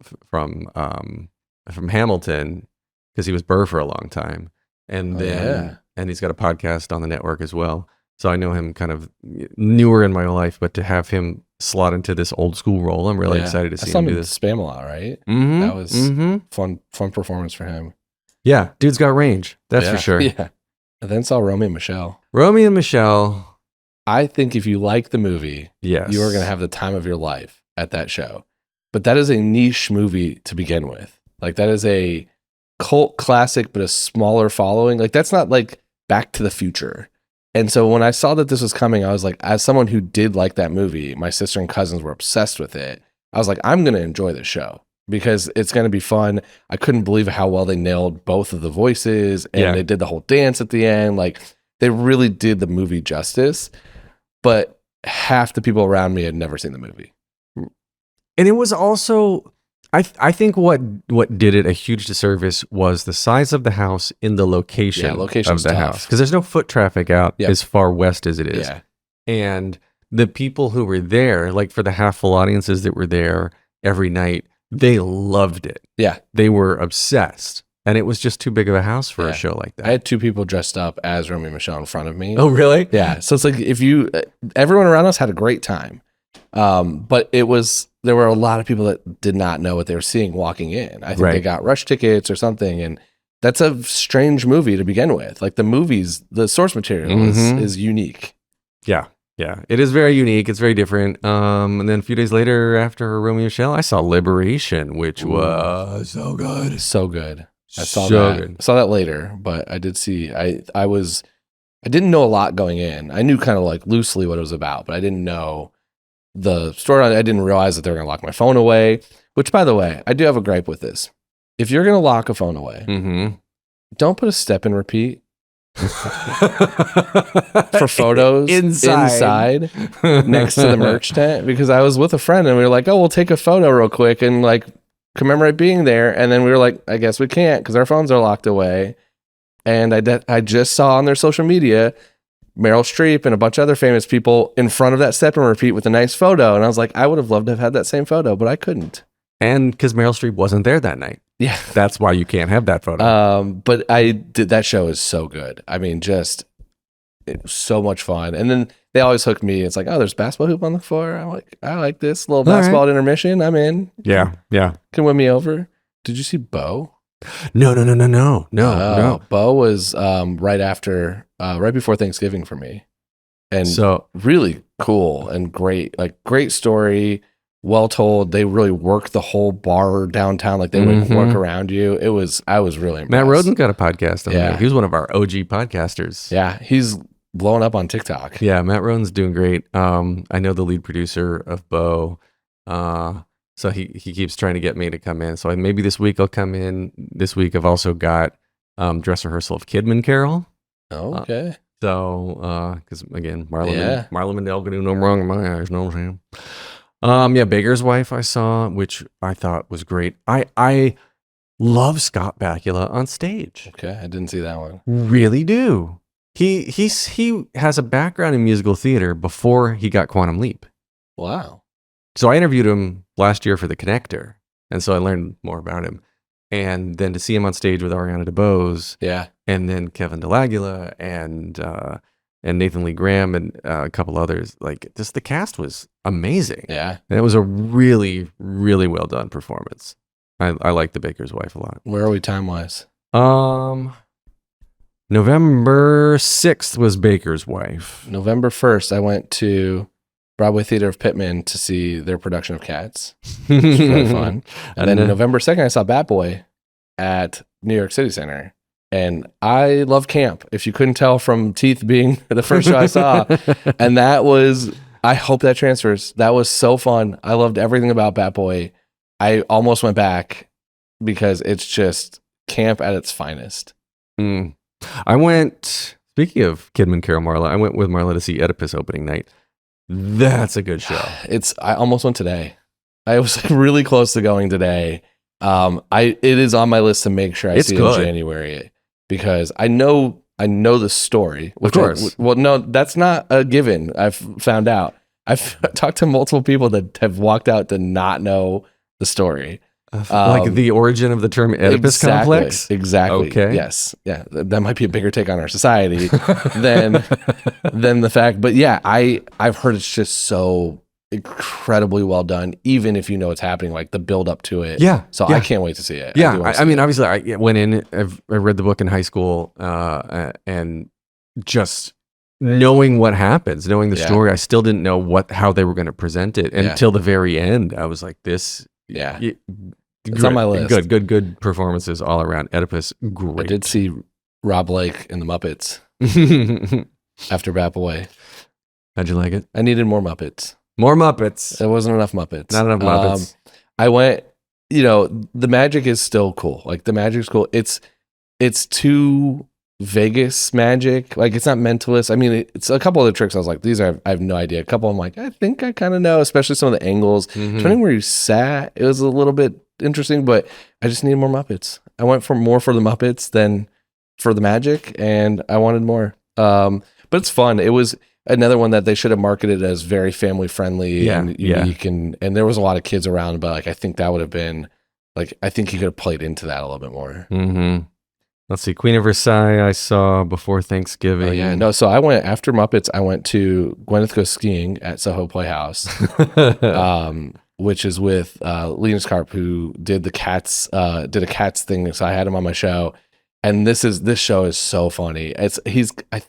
Hamilton because he was Burr for a long time, and then and he's got a podcast on the network as well. So I know him kind of newer in my life, but to have him slot into this old school role, I'm really excited to see him do this. Spamalot, right? Mm-hmm. That was fun performance for him. Yeah, dude's got range. That's for sure. Yeah. And then saw Romy and Michelle. Romy and Michelle. I think if you like the movie, yes, you are going to have the time of your life at that show. But that is a niche movie to begin with. Like that is a cult classic, but a smaller following. Like that's not like Back to the Future. And so when I saw that this was coming, I was like, as someone who did like that movie, my sister and cousins were obsessed with it. I was like, I'm going to enjoy this show because it's going to be fun. I couldn't believe how well they nailed both of the voices and they did the whole dance at the end. Like they really did the movie justice, but half the people around me had never seen the movie. And it was also, I think what did it a huge disservice was the size of the house in the location of the house. Because there's no foot traffic out as far west as it is. Yeah. And the people who were there, like for the half full audiences that were there every night, they loved it. Yeah. They were obsessed. And it was just too big of a house for a show like that. I had two people dressed up as Romy and Michelle in front of me. Oh, really? Yeah. So it's like everyone around us had a great time. But there were a lot of people that did not know what they were seeing walking in. I think they got rush tickets or something. And that's a strange movie to begin with. Like the source material is unique. Yeah. Yeah. It is very unique. It's very different. And then a few days later after Romeo and Michelle, I saw Liberation, which was so good. So good. I saw that later, but I did see, I didn't know a lot going in. I knew kind of like loosely what it was about, but I didn't know the story. I didn't realize that they were going to lock my phone away, which by the way, I do have a gripe with this. If you're going to lock a phone away, don't put a step and repeat for photos inside next to the merch tent, because I was with a friend and we were like, oh, we'll take a photo real quick and like commemorate being there. And then we were like, I guess we can't because our phones are locked away. And I just saw on their social media Meryl Streep and a bunch of other famous people in front of that step and repeat with a nice photo. And I was like, I would have loved to have had that same photo, but I couldn't. And because Meryl Streep wasn't there that night. Yeah. That's why you can't have that photo. But that show is so good. I mean, it was so much fun. And then they always hooked me. It's like, oh, there's basketball hoop on the floor. I'm like, I like this little basketball at intermission. I'm in. Yeah. Can win me over. Did you see Bo? No. Bo was right before Thanksgiving for me. And so really cool and great. Like great story, well told. They really work the whole bar downtown. Like they would work around you. I was really impressed. Matt Roden's got a podcast on there. He was one of our OG podcasters. Yeah, he's blowing up on TikTok. Yeah, Matt Roden's doing great. I know the lead producer of Bo. So he keeps trying to get me to come in. So maybe this week I'll come in. This week I've also got dress rehearsal of Kidman Carol. Okay. So, because again, Marlon Mandel can do no wrong in my eyes, know what I'm saying? Yeah, Baker's Wife I saw, which I thought was great. I love Scott Bakula on stage. Okay, I didn't see that one. Really do. He has a background in musical theater before he got Quantum Leap. Wow. So I interviewed him last year for The Connector, and so I learned more about him. And then to see him on stage with Ariana DeBose, and then Kevin DeLagula and Nathan Lee Graham and a couple others, like just the cast was amazing. Yeah, and it was a really, really well done performance. I like The Baker's Wife a lot. Where are we time wise? November 6th was Baker's Wife. November 1st, I went to Broadway Theater of Pittman to see their production of Cats. Which was really fun. And then November 2nd, I saw Bat Boy at New York City Center. And I love camp, if you couldn't tell from Teeth being the first show I saw. And that was, I hope that transfers. That was so fun. I loved everything about Bat Boy. I almost went back because it's just camp at its finest. I went, speaking of Kidman Carol Marla, I went with Marla to see Oedipus opening night. That's a good show. I almost went today. I was really close to going today. It is on my list to make sure I see it in January because I know the story. Of course. No, that's not a given. I've found out. I've talked to multiple people that have walked out to not know the story. Like the origin of the term Oedipus complex? Exactly. Okay. Yes. Yeah. That might be a bigger take on our society than the fact. But yeah, I've heard it's just so incredibly well done, even if you know what's happening, like the build up to it. Yeah. So I can't wait to see it. Yeah. I mean, obviously, I went in, I read the book in high school, and just knowing what happens, knowing the story, I still didn't know how they were going to present it until the very end. I was like, this. Yeah. It's on my list. Good performances all around. Oedipus, great. I did see Rob Blake in the Muppets after Bat Boy. How'd you like it? I needed more Muppets. More Muppets. There wasn't enough Muppets. Not enough Muppets. I went, the magic is still cool. Like the magic's cool. It's too Vegas magic. Like it's not mentalist. I mean, it's a couple of the tricks I was like, I have no idea. A couple I'm like, I think I kind of know, especially some of the angles. Depending where you sat, it was a little bit interesting, but I just needed more Muppets. I went for more for the Muppets than for the magic, and I wanted more. But it's fun. It was another one that they should have marketed as very family friendly and unique, and there was a lot of kids around, but like I think that would have been like, I think he could have played into that a little bit more. Let's see, Queen of Versailles I saw before Thanksgiving. Oh yeah, no. So I went after Muppets. I went to Gwyneth Goes Skiing at Soho Playhouse, which is with Linus Karp, who did a Cats thing. So I had him on my show, and this show is so funny. I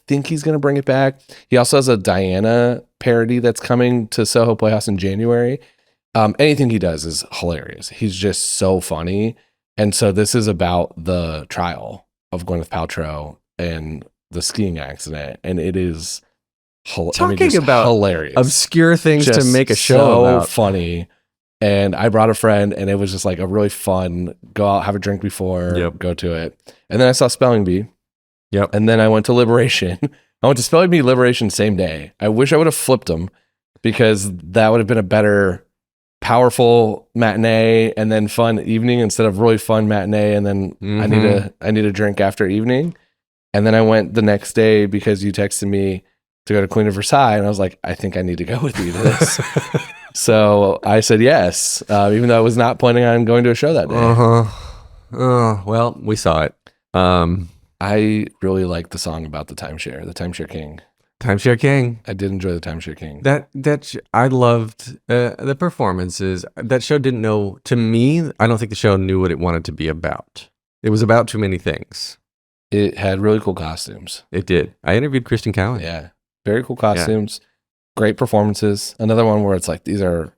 think he's gonna bring it back. He also has a Diana parody that's coming to Soho Playhouse in January. Anything he does is hilarious. He's just so funny, and so this is about the trial of Gwyneth Paltrow and the skiing accident, and it is about hilarious, obscure things just to make a show so about. Funny. And I brought a friend, and it was just like a really fun go out, have a drink before, go to it. And then I saw Spelling Bee. And then I went to Liberation. I went to Spelling Bee, Liberation same day. I wish I would have flipped them because that would have been a better powerful matinee and then fun evening instead of really fun matinee and then I need a drink after evening. And then I went the next day because you texted me to go to Queen of Versailles, and I was like, I think I need to go with you to this. So I said yes, even though I was not planning on going to a show that day. Well, we saw it. I really liked the song about the Timeshare King. Timeshare King. I did enjoy the Timeshare King. I loved the performances. That show didn't know, to me, I don't think the show knew what it wanted to be about. It was about too many things. It had really cool costumes. It did. I interviewed Kristen Cowan. Yeah. Very cool costumes. great performances. Another one where it's like there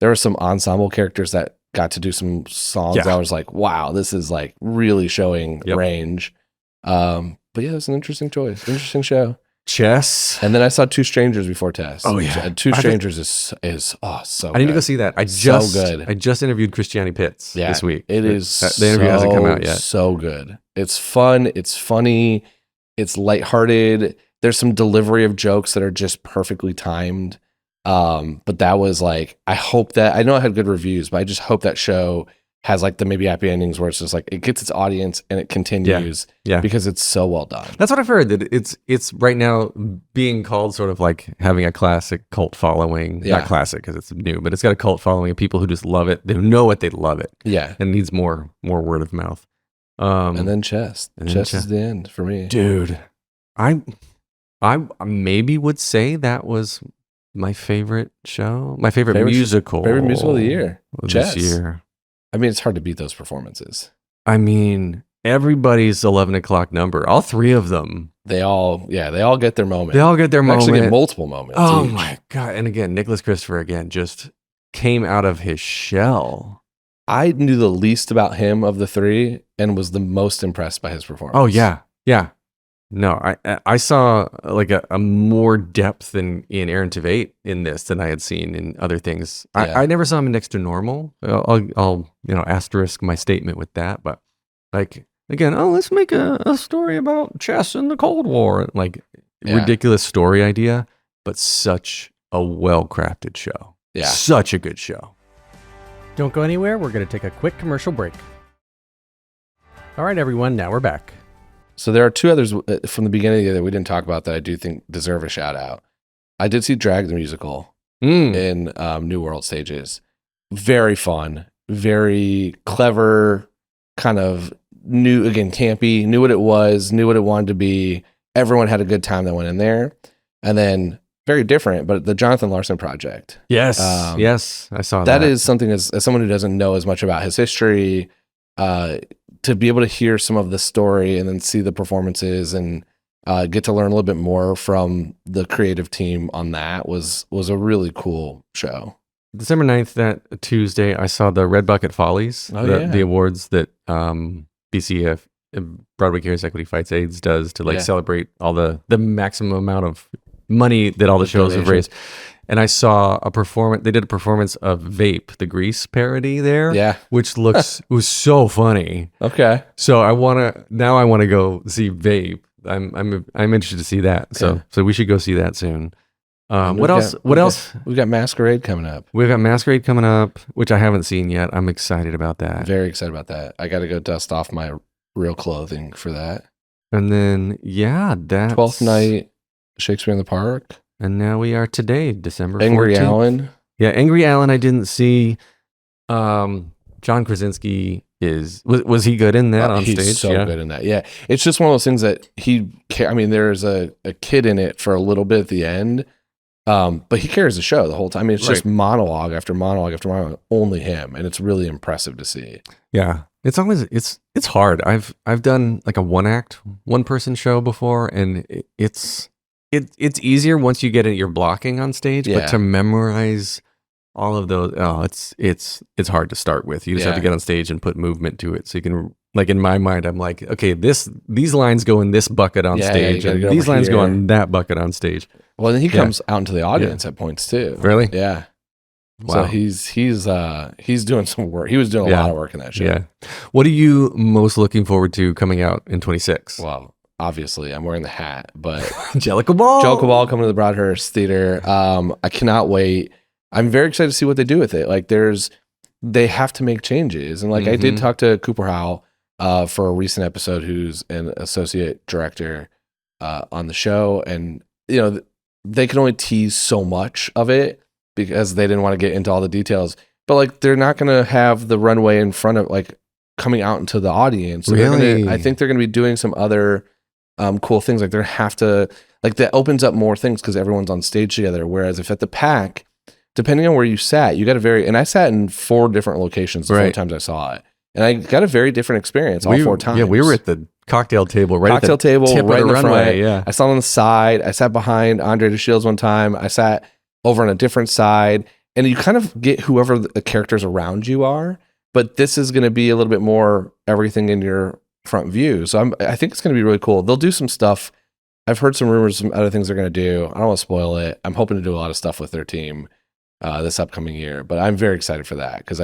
were some ensemble characters that got to do some songs. I was like, wow, this is like really showing range. But yeah, it was an interesting choice, interesting show. Chess. And then I saw Two Strangers before Tess. Oh yeah, Two Strangers is so. I need to go see that. I just so good. I just interviewed Christiane Pitts this week. It is the interview hasn't come out yet. So good. It's fun. It's funny. It's lighthearted. There's some delivery of jokes that are just perfectly timed. But that was like, I know it had good reviews, but I just hope that show has like the maybe happy endings where it's just like it gets its audience and it continues because it's so well done. That's what I've heard, that it's right now being called sort of like having a classic cult following. Not classic because it's new, but it's got a cult following of people who just love it. They know what they love it. Yeah. And it needs more word of mouth. And then Chess. Chess is the end for me. Dude, I maybe would say that was my favorite show. My favorite musical. Favorite musical of the year. Chess. This year. I mean, it's hard to beat those performances. I mean, everybody's 11 o'clock number. All three of them. They all get their moment. They all get their moment. Actually get multiple moments. Oh my God. And again, Nicholas Christopher again just came out of his shell. I knew the least about him of the three and was the most impressed by his performance. Oh yeah. Yeah. No, I saw like a more depth in Aaron Tveit in this than I had seen in other things. I never saw him in Next to Normal. I'll asterisk my statement with that. But like again, let's make a story about chess in the Cold War. Like ridiculous story idea, but such a well-crafted show. Yeah, such a good show. Don't go anywhere. We're going to take a quick commercial break. All right, everyone. Now we're back. So there are two others from the beginning of the year that we didn't talk about that I do think deserve a shout out. I did see Drag the Musical in New World Stages. Very fun, very clever, kind of new, again, campy, knew what it was, knew what it wanted to be. Everyone had a good time that went in there. And then very different, but the Jonathan Larson Project. Yes, yes, I saw that. That is something as someone who doesn't know as much about his history, to be able to hear some of the story and then see the performances and get to learn a little bit more from the creative team on that was a really cool show. December 9th, that Tuesday, I saw the Red Bucket Follies, the awards that BCF, Broadway Cares Equity Fights AIDS, does to celebrate all the maximum amount of money that all the shows have raised. And I saw a performance. They did a performance of Vape, the Grease parody there, which looks it was so funny. Okay, so I want to go see Vape. I'm interested to see that. So we should go see that soon. What else? We've got Masquerade coming up. We've got Masquerade coming up, which I haven't seen yet. I'm excited about that. Very excited about that. I got to go dust off my real clothing for that. And then that's 12th night, Shakespeare in the Park. And now we are today, December 14th. Angry Alan. Yeah, Angry Alan I didn't see. John Krasinski was he good in that on stage? He's so good in that. Yeah. It's just one of those things that there's a kid in it for a little bit at the end. But he carries the show the whole time. I mean, it's just monologue after monologue after monologue, only him. And it's really impressive to see. Yeah. It's always, it's hard. I've done like a one person show before, and it's easier once you get your blocking on stage, but to memorize all of those, it's hard to start with. You just have to get on stage and put movement to it. So you can, like in my mind, I'm like, okay, these lines go in this bucket on stage, and these lines go in that bucket on stage. Well, then he comes out into the audience at points too. Really? Yeah. Wow. So he's doing some work. He was doing a lot of work in that show. Yeah. What are you most looking forward to coming out in 26? Well, obviously, I'm wearing the hat, but Jellicle Ball. Jellicle Ball coming to the Broadhurst Theater. I cannot wait. I'm very excited to see what they do with it. Like, they have to make changes, and I did talk to Cooper Howell for a recent episode, who's an associate director on the show, and they can only tease so much of it because they didn't want to get into all the details. But they're not going to have the runway in front of coming out into the audience. So really? I think they're going to be doing some other cool things. They have to that opens up more things because everyone's on stage together. Whereas if at the Pack, depending on where you sat, you got and I sat in 4 different locations the 4 times I saw it, and I got a very different experience all 4 times. Yeah, we were at the cocktail table, right at the tip right of the runway. Front. Yeah, I sat on the side. I sat behind Andre DeShields one time. I sat over on a different side, and you kind of get whoever the characters around you are. But this is going to be a little bit more everything in your front view. So I think it's going to be really cool. They'll do some stuff. I've heard some rumors, some other things they're going to do. I don't want to spoil it. I'm hoping to do a lot of stuff with their team this upcoming year, but I'm very excited for that because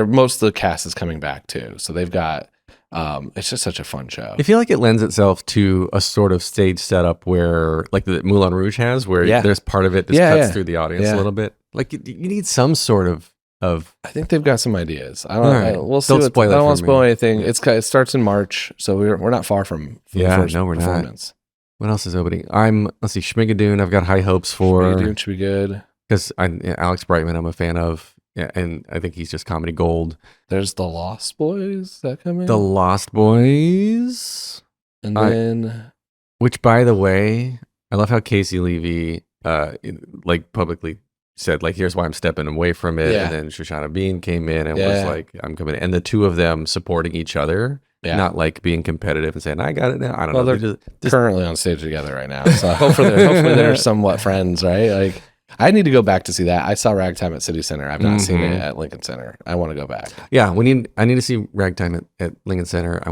most of the cast is coming back too. So they've got, it's just such a fun show. I feel like it lends itself to a sort of stage setup where, like the Moulin Rouge has, where there's part of it that cuts through the audience a little bit. Like you need some sort of. I think they've got some ideas. We'll see. Don't spoil it. I don't want to spoil anything. It starts in March, so we're not far from the first performance. Not. What else is opening? Let's see, Schmigadoon. I've got high hopes for. Schmigadoon should be good because Alex Brightman, I'm a fan of. Yeah, and I think he's just comedy gold. There's the Lost Boys that come in. The Lost Boys, and then, which by the way, I love how Casey Levy, like publicly said, like, here's why I'm stepping away from it. And then Shoshana Bean came in and was like, I'm coming in. And the two of them supporting each other, not like being competitive and saying, I got it now. I don't know. They're just currently on stage together right now. So hopefully they're somewhat friends, right? Like, I need to go back to see that. I saw Ragtime at City Center. I've not seen it at Lincoln Center. I want to go back. Yeah, I need to see Ragtime at Lincoln Center. I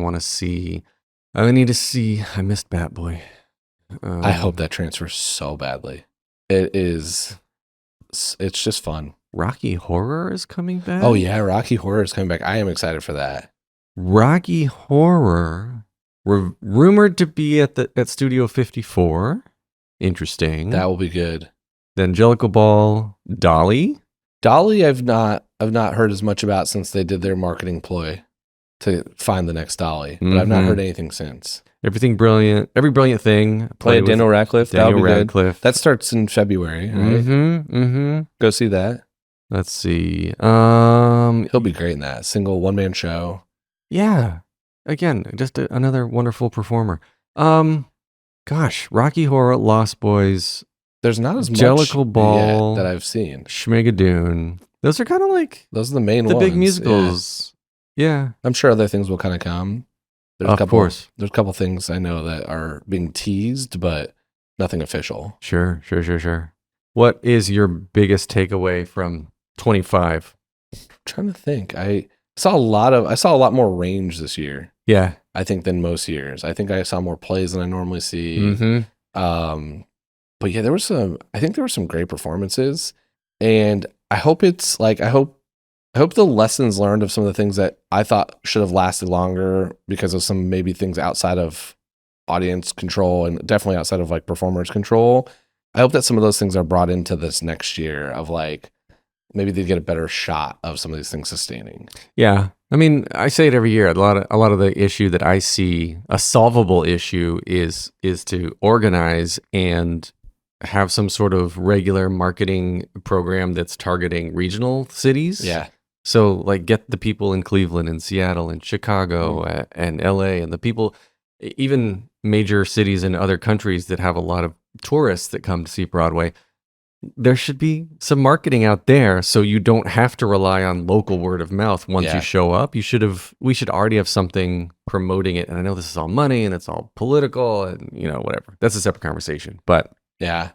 need to see, I missed Bat Boy. I hope that transfers so badly. It's just fun. Rocky Horror is coming back? Oh, yeah. Rocky Horror is coming back. I am excited for that. Rocky Horror, rumored to be at Studio 54. Interesting. That will be good. Then Jellicle Ball, Dolly. Dolly, I've not heard as much about since they did their marketing ploy to find the next Dolly, but I've not heard anything since. Everything Brilliant, Every Brilliant Thing. Play Daniel Radcliffe. Daniel Radcliffe. That starts in February, right? Go see that. Let's see. He'll be great in that single one-man show. Yeah. Again, just another wonderful performer. Gosh, Rocky Horror, Lost Boys. There's not as much Jellicle Ball that I've seen. Schmigadoon. Those are kind of like those are the main ones. The big musicals. Yeah. I'm sure other things will kind of come. Of course. There's a couple things I know that are being teased, but nothing official. Sure. What is your biggest takeaway from 25? I'm trying to think. I saw a lot more range this year. Yeah. I think than most years. I think I saw more plays than I normally see. But yeah, I think there were some great performances, and I hope I hope the lessons learned of some of the things that I thought should have lasted longer because of some maybe things outside of audience control and definitely outside of like performers control. I hope that some of those things are brought into this next year of like, maybe they get a better shot of some of these things sustaining. Yeah. I mean, I say it every year. A lot of the issue that I see, a solvable issue is to organize and have some sort of regular marketing program that's targeting regional cities. Yeah. So like get the people in Cleveland and Seattle and Chicago and LA and the people, even major cities in other countries that have a lot of tourists that come to see Broadway. There should be some marketing out there so you don't have to rely on local word of mouth once you show up. We should already have something promoting it. And I know this is all money and it's all political and whatever. That's a separate conversation. But yeah,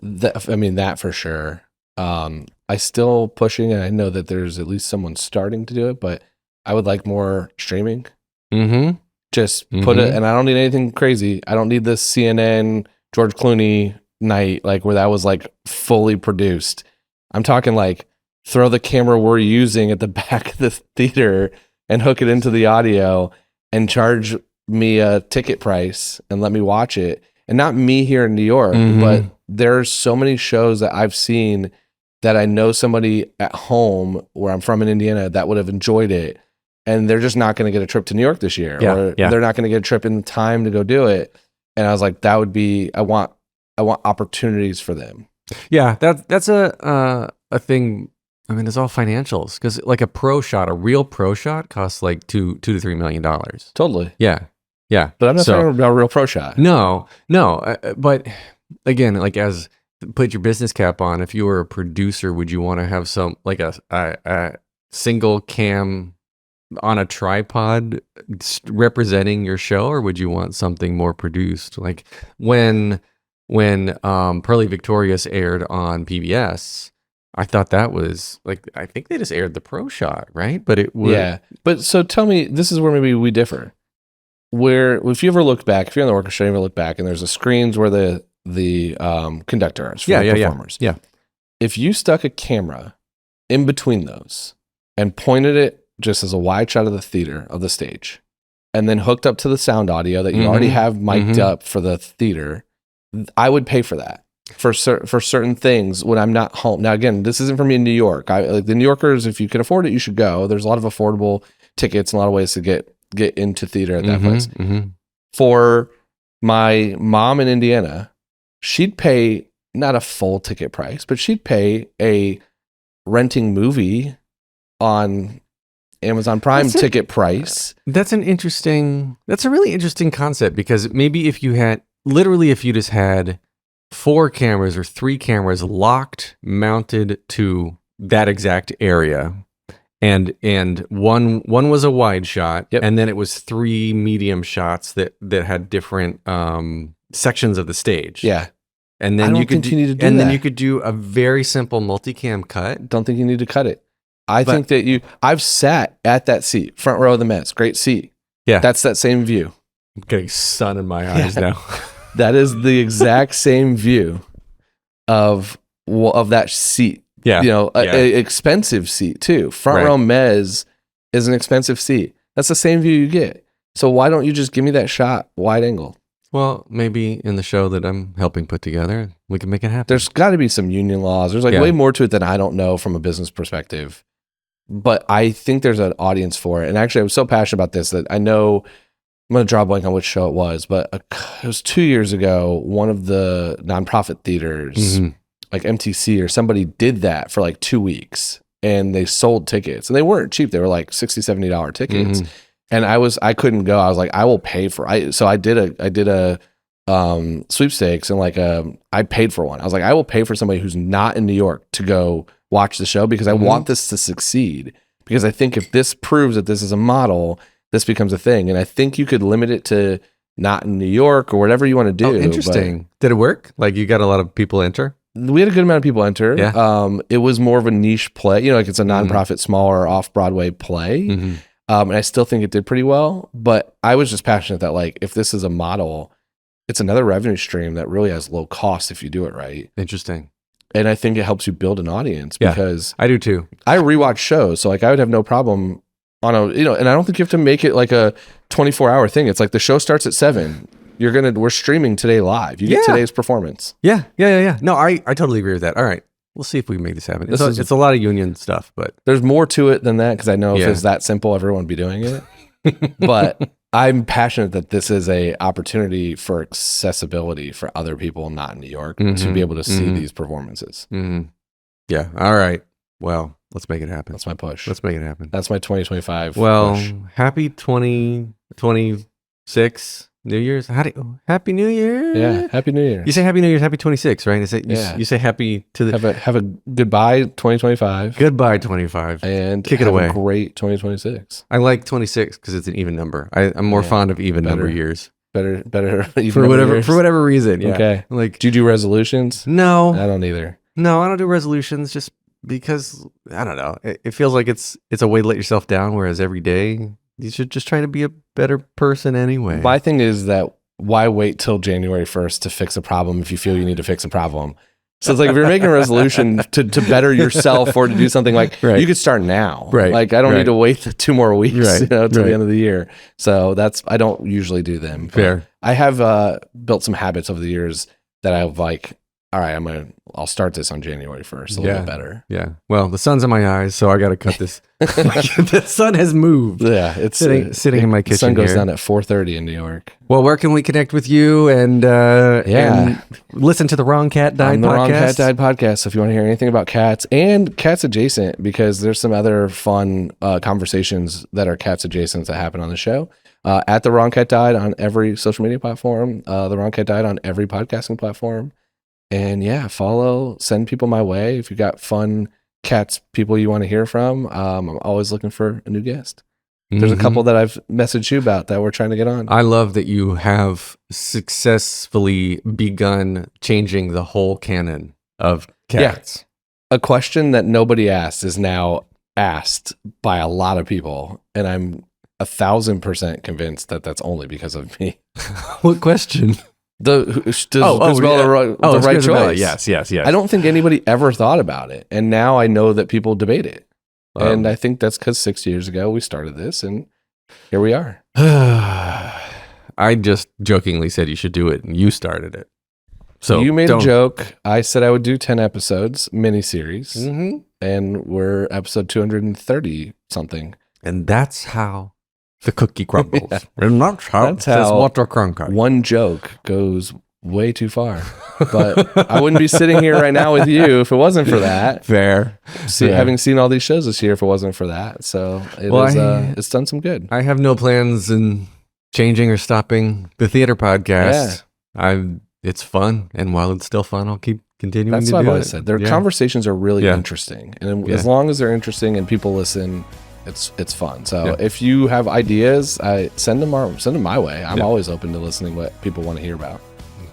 that for sure. I still pushing, and I know that there's at least someone starting to do it, but I would like more streaming. Just put it, and I don't need anything crazy. I don't need this CNN George Clooney night, like where that was like fully produced. I'm talking like throw the camera we're using at the back of the theater and hook it into the audio and charge me a ticket price and let me watch it. And not me here in New York, but there's so many shows that I've seen that I know somebody at home where I'm from in Indiana that would have enjoyed it. And they're just not going to get a trip to New York this year. Or they're not going to get a trip in time to go do it. And I was like, that would be, I want opportunities for them. Yeah, that's a thing. I mean, it's all financials because like a real pro shot costs like $2 to $3 million. Totally. Yeah. But I'm not talking about a real pro shot. No. But again, like as put your business cap on, if you were a producer, would you want to have some like a single cam on a tripod representing your show, or would you want something more produced? Like when when Pearly Victorious aired on PBS, I thought that was like, I think they just aired the pro shot, right? But it was. Yeah. But so tell me, this is where maybe we differ. Where, if you ever look back, if you're in the orchestra, you ever look back and there's the screens where the conductor is for the performers. Yeah. If you stuck a camera in between those and pointed it just as a wide shot of the theater, of the stage, and then hooked up to the sound audio that you already have mic'd up for the theater, I would pay for that for certain things when I'm not home. Now, again, this isn't for me in New York. Like the New Yorkers, if you can afford it, you should go. There's a lot of affordable tickets and a lot of ways to get into theater at that place. For my mom in Indiana, she'd pay not a full ticket price, but she'd pay a renting movie on Amazon Prime ticket price. That's a really interesting concept, because maybe if you just had 4 cameras or 3 cameras locked, mounted to that exact area, and one was a wide shot, and then it was 3 medium shots that had different sections of the stage. Yeah. And then you could then you could do a very simple multicam cut. Don't think you need to cut it. I think that I've sat at that seat, front row of the Mets, great seat. Yeah. That's that same view. I'm getting sun in my eyes now. That is the exact same view of that seat. Yeah. A expensive seat too. Front row Mez is an expensive seat. That's the same view you get. So why don't you just give me that shot wide angle? Well, maybe in the show that I'm helping put together, we can make it happen. There's got to be some union laws. There's way more to it than I don't know from a business perspective. But I think there's an audience for it. And actually, I was so passionate about this that I know, I'm going to draw a blank on which show it was, but it was 2 years ago, one of the nonprofit theaters, like MTC or somebody, did that for like 2 weeks, and they sold tickets, and they weren't cheap. They were like $60, $70 tickets. And I couldn't go. I was like, I will pay for it. So I did a sweepstakes, and I paid for one. I was like, I will pay for somebody who's not in New York to go watch the show, because I want this to succeed. Because I think if this proves that this is a model, this becomes a thing. And I think you could limit it to not in New York or whatever you want to do. Oh, interesting. Did it work? Like, you got a lot of people enter? We had a good amount of people enter. Yeah. It was more of a niche play. Like, it's a nonprofit, smaller off-Broadway play. And I still think it did pretty well. But I was just passionate that, like, if this is a model, it's another revenue stream that really has low cost if you do it right. Interesting. And I think it helps you build an audience, because I do too. I rewatch shows. So like, I would have no problem on and I don't think you have to make it like a 24-hour thing. It's like the show starts at 7. We're streaming today live. You get today's performance. Yeah. No, I totally agree with that. All right. We'll see if we can make this happen. It's a lot of union stuff, but there's more to it than that. Cause I know if it's that simple, everyone would be doing it. But I'm passionate that this is a opportunity for accessibility for other people not in New York to be able to see these performances. Yeah. All right. Well, let's make it happen. That's my push. Let's make it happen. That's my 2025 push. Happy 2026 New Year's. Happy New Year. Yeah. Happy New Year. You say Happy New Year's, happy 26, right? You say happy to the... Have a goodbye 2025. Goodbye 25. And kick it away. A great 2026. I like 26 because it's an even number. I'm more fond of even number years. Better even for whatever reason. Yeah. Okay. Like, do you do resolutions? No. I don't either. No, I don't do resolutions just because, I don't know. It feels like it's a way to let yourself down, whereas every day you should just try to be a better person anyway. My thing is that why wait till January 1st to fix a problem if you feel you need to fix a problem? So it's like, if you're making a resolution to better yourself or to do something, like, you could start now. Right. Like, I don't need to wait 2 more weeks till the end of the year. So I don't usually do them. Fair. I have built some habits over the years that I've like, all right, I'll start this on January 1st a little bit better. Yeah. Well, the sun's in my eyes, so I got to cut this. The sun has moved. Yeah. It's sitting in my kitchen. The sun goes here. down at 4:30 in New York. Well, where can we connect with you and listen to the Wrong Cat Died podcast? The Wrong Cat Died podcast. So if you want to hear anything about cats and cats adjacent, because there's some other fun conversations that are cats adjacent that happen on the show. At The Wrong Cat Died on every social media platform. The Wrong Cat Died on every podcasting platform. And follow, send people my way. If you got fun cats people you want to hear from, I'm always looking for a new guest. There's a couple that I've messaged you about that we're trying to get on. I love that you have successfully begun changing the whole canon of cats. Yeah. A question that nobody asked is now asked by a lot of people, and I'm 1,000% convinced that that's only because of me. What question? Does Isabella the right choice? Yes. I don't think anybody ever thought about it, and now I know that people debate it. And I think that's because 6 years ago we started this, and here we are. I just jokingly said you should do it, and you started it. So you made a joke. I said I would do 10 episodes, miniseries, and we're episode 230 something. And that's how the cookie crumbles. Yeah. And that's how water crunches. One joke goes way too far. But I wouldn't be sitting here right now with you if it wasn't for that. Fair. Having seen all these shows this year if it wasn't for that. So it's done some good. I have no plans in changing or stopping the theater podcast. Yeah. It's fun. And while it's still fun, I'll keep continuing to do it. That's what I've always said. Their conversations are really interesting. And as long as they're interesting and people listen, it's fun. So if you have ideas, send them my way. I'm always open to listening what people want to hear about.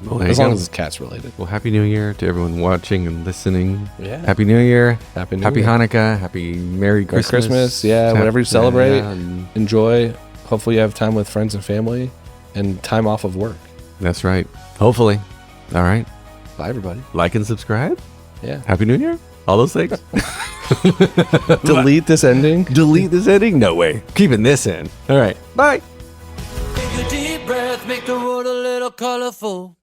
Well, as long as it's cats related. Well, Happy New Year to everyone watching and listening. Yeah. Happy New Year. Happy Hanukkah. Happy Merry Christmas. Yeah, whatever you celebrate. Enjoy. Hopefully you have time with friends and family and time off of work. That's right. Hopefully. All right. Bye, everybody. Like and subscribe. Yeah. Happy New Year. All those things. Delete this ending. Delete this ending? No way. Keeping this in. All right. Bye. Take a deep breath, make the world a little colorful.